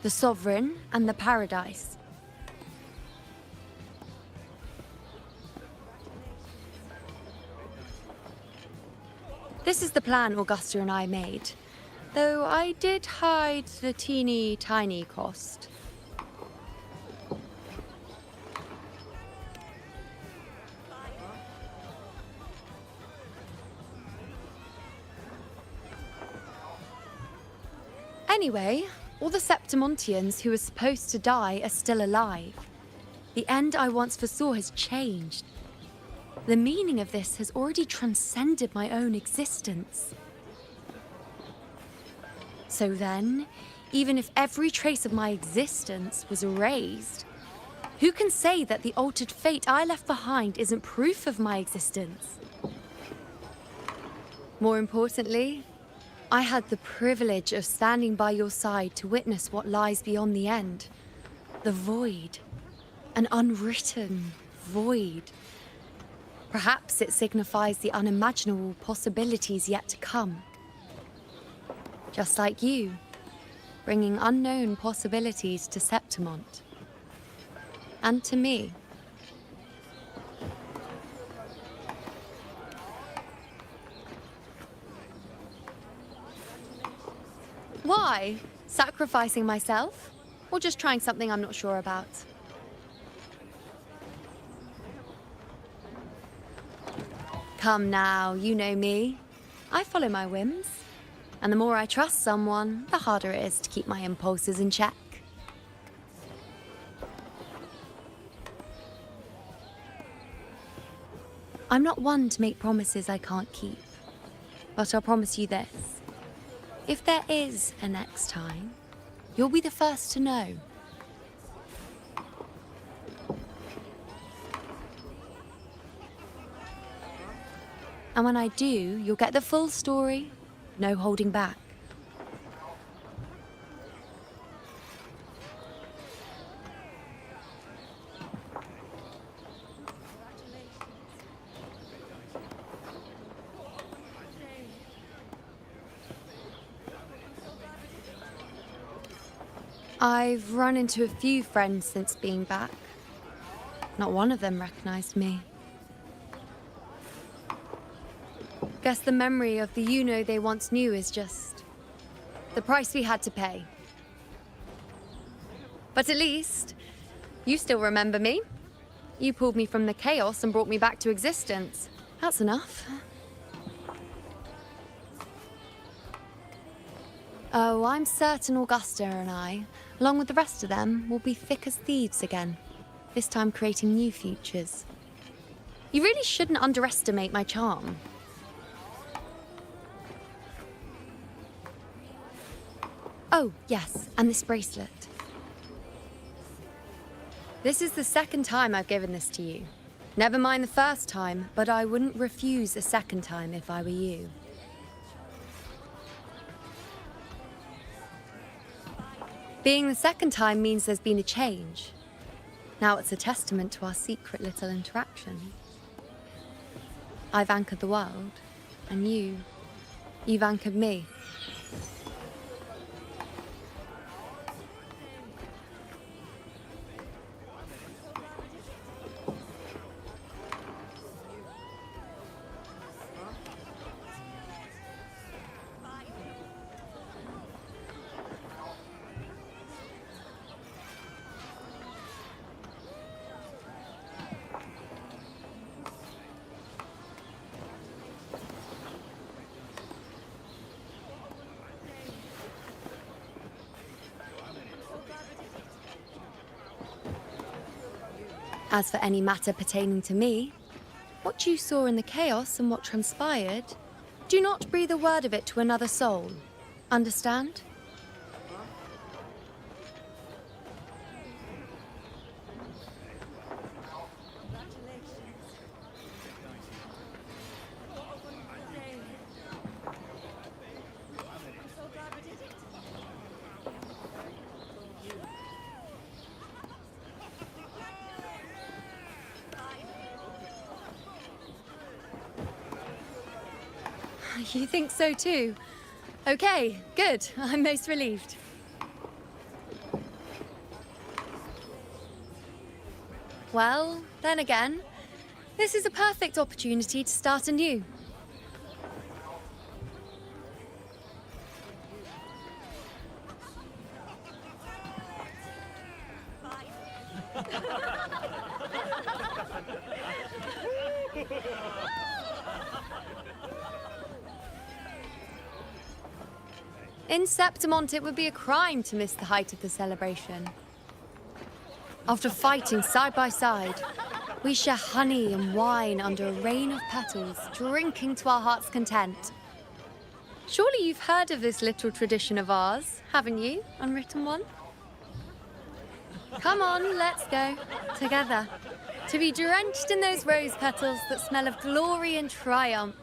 the Sovereign and the Paradise. This is the plan Augusta and I made, though I did hide the teeny tiny cost. Anyway, all the Septimontians who were supposed to die are still alive. The end I once foresaw has changed. The meaning of this has already transcended my own existence. So then, even if every trace of my existence was erased, who can say that the altered fate I left behind isn't proof of my existence? More importantly, I had the privilege of standing by your side to witness what lies beyond the end. The void. An unwritten void. Perhaps it signifies the unimaginable possibilities yet to come. Just like you, bringing unknown possibilities to Septimont. And to me. Why? Sacrificing myself? Or just trying something I'm not sure about? Come now, you know me. I follow my whims. And the more I trust someone, the harder it is to keep my impulses in check. I'm not one to make promises I can't keep. But I'll promise you this. If there is a next time, you'll be the first to know. And when I do, you'll get the full story, no holding back. I've run into a few friends since being back. Not one of them recognized me. Guess the memory of the you-know they once knew is just the price we had to pay. But at least, you still remember me. You pulled me from the chaos and brought me back to existence. That's enough. Oh, I'm certain Augusta and I, along with the rest of them, will be thick as thieves again, this time creating new futures. You really shouldn't underestimate my charm. Oh, yes, and this bracelet. This is the second time I've given this to you. Never mind the first time, but I wouldn't refuse a second time if I were you. Being the second time means there's been a change. Now it's a testament to our secret little interaction. I've anchored the world, and you've anchored me. As for any matter pertaining to me, what you saw in the chaos and what transpired, do not breathe a word of it to another soul. Understand? You think so too? Okay, good. I'm most relieved. Well, then again, this is a perfect opportunity to start anew. In Septimont, it would be a crime to miss the height of the celebration. After fighting side by side, we share honey and wine under a rain of petals, drinking to our heart's content. Surely you've heard of this little tradition of ours, haven't you, unwritten one? Come on, let's go, together, to be drenched in those rose petals that smell of glory and triumph.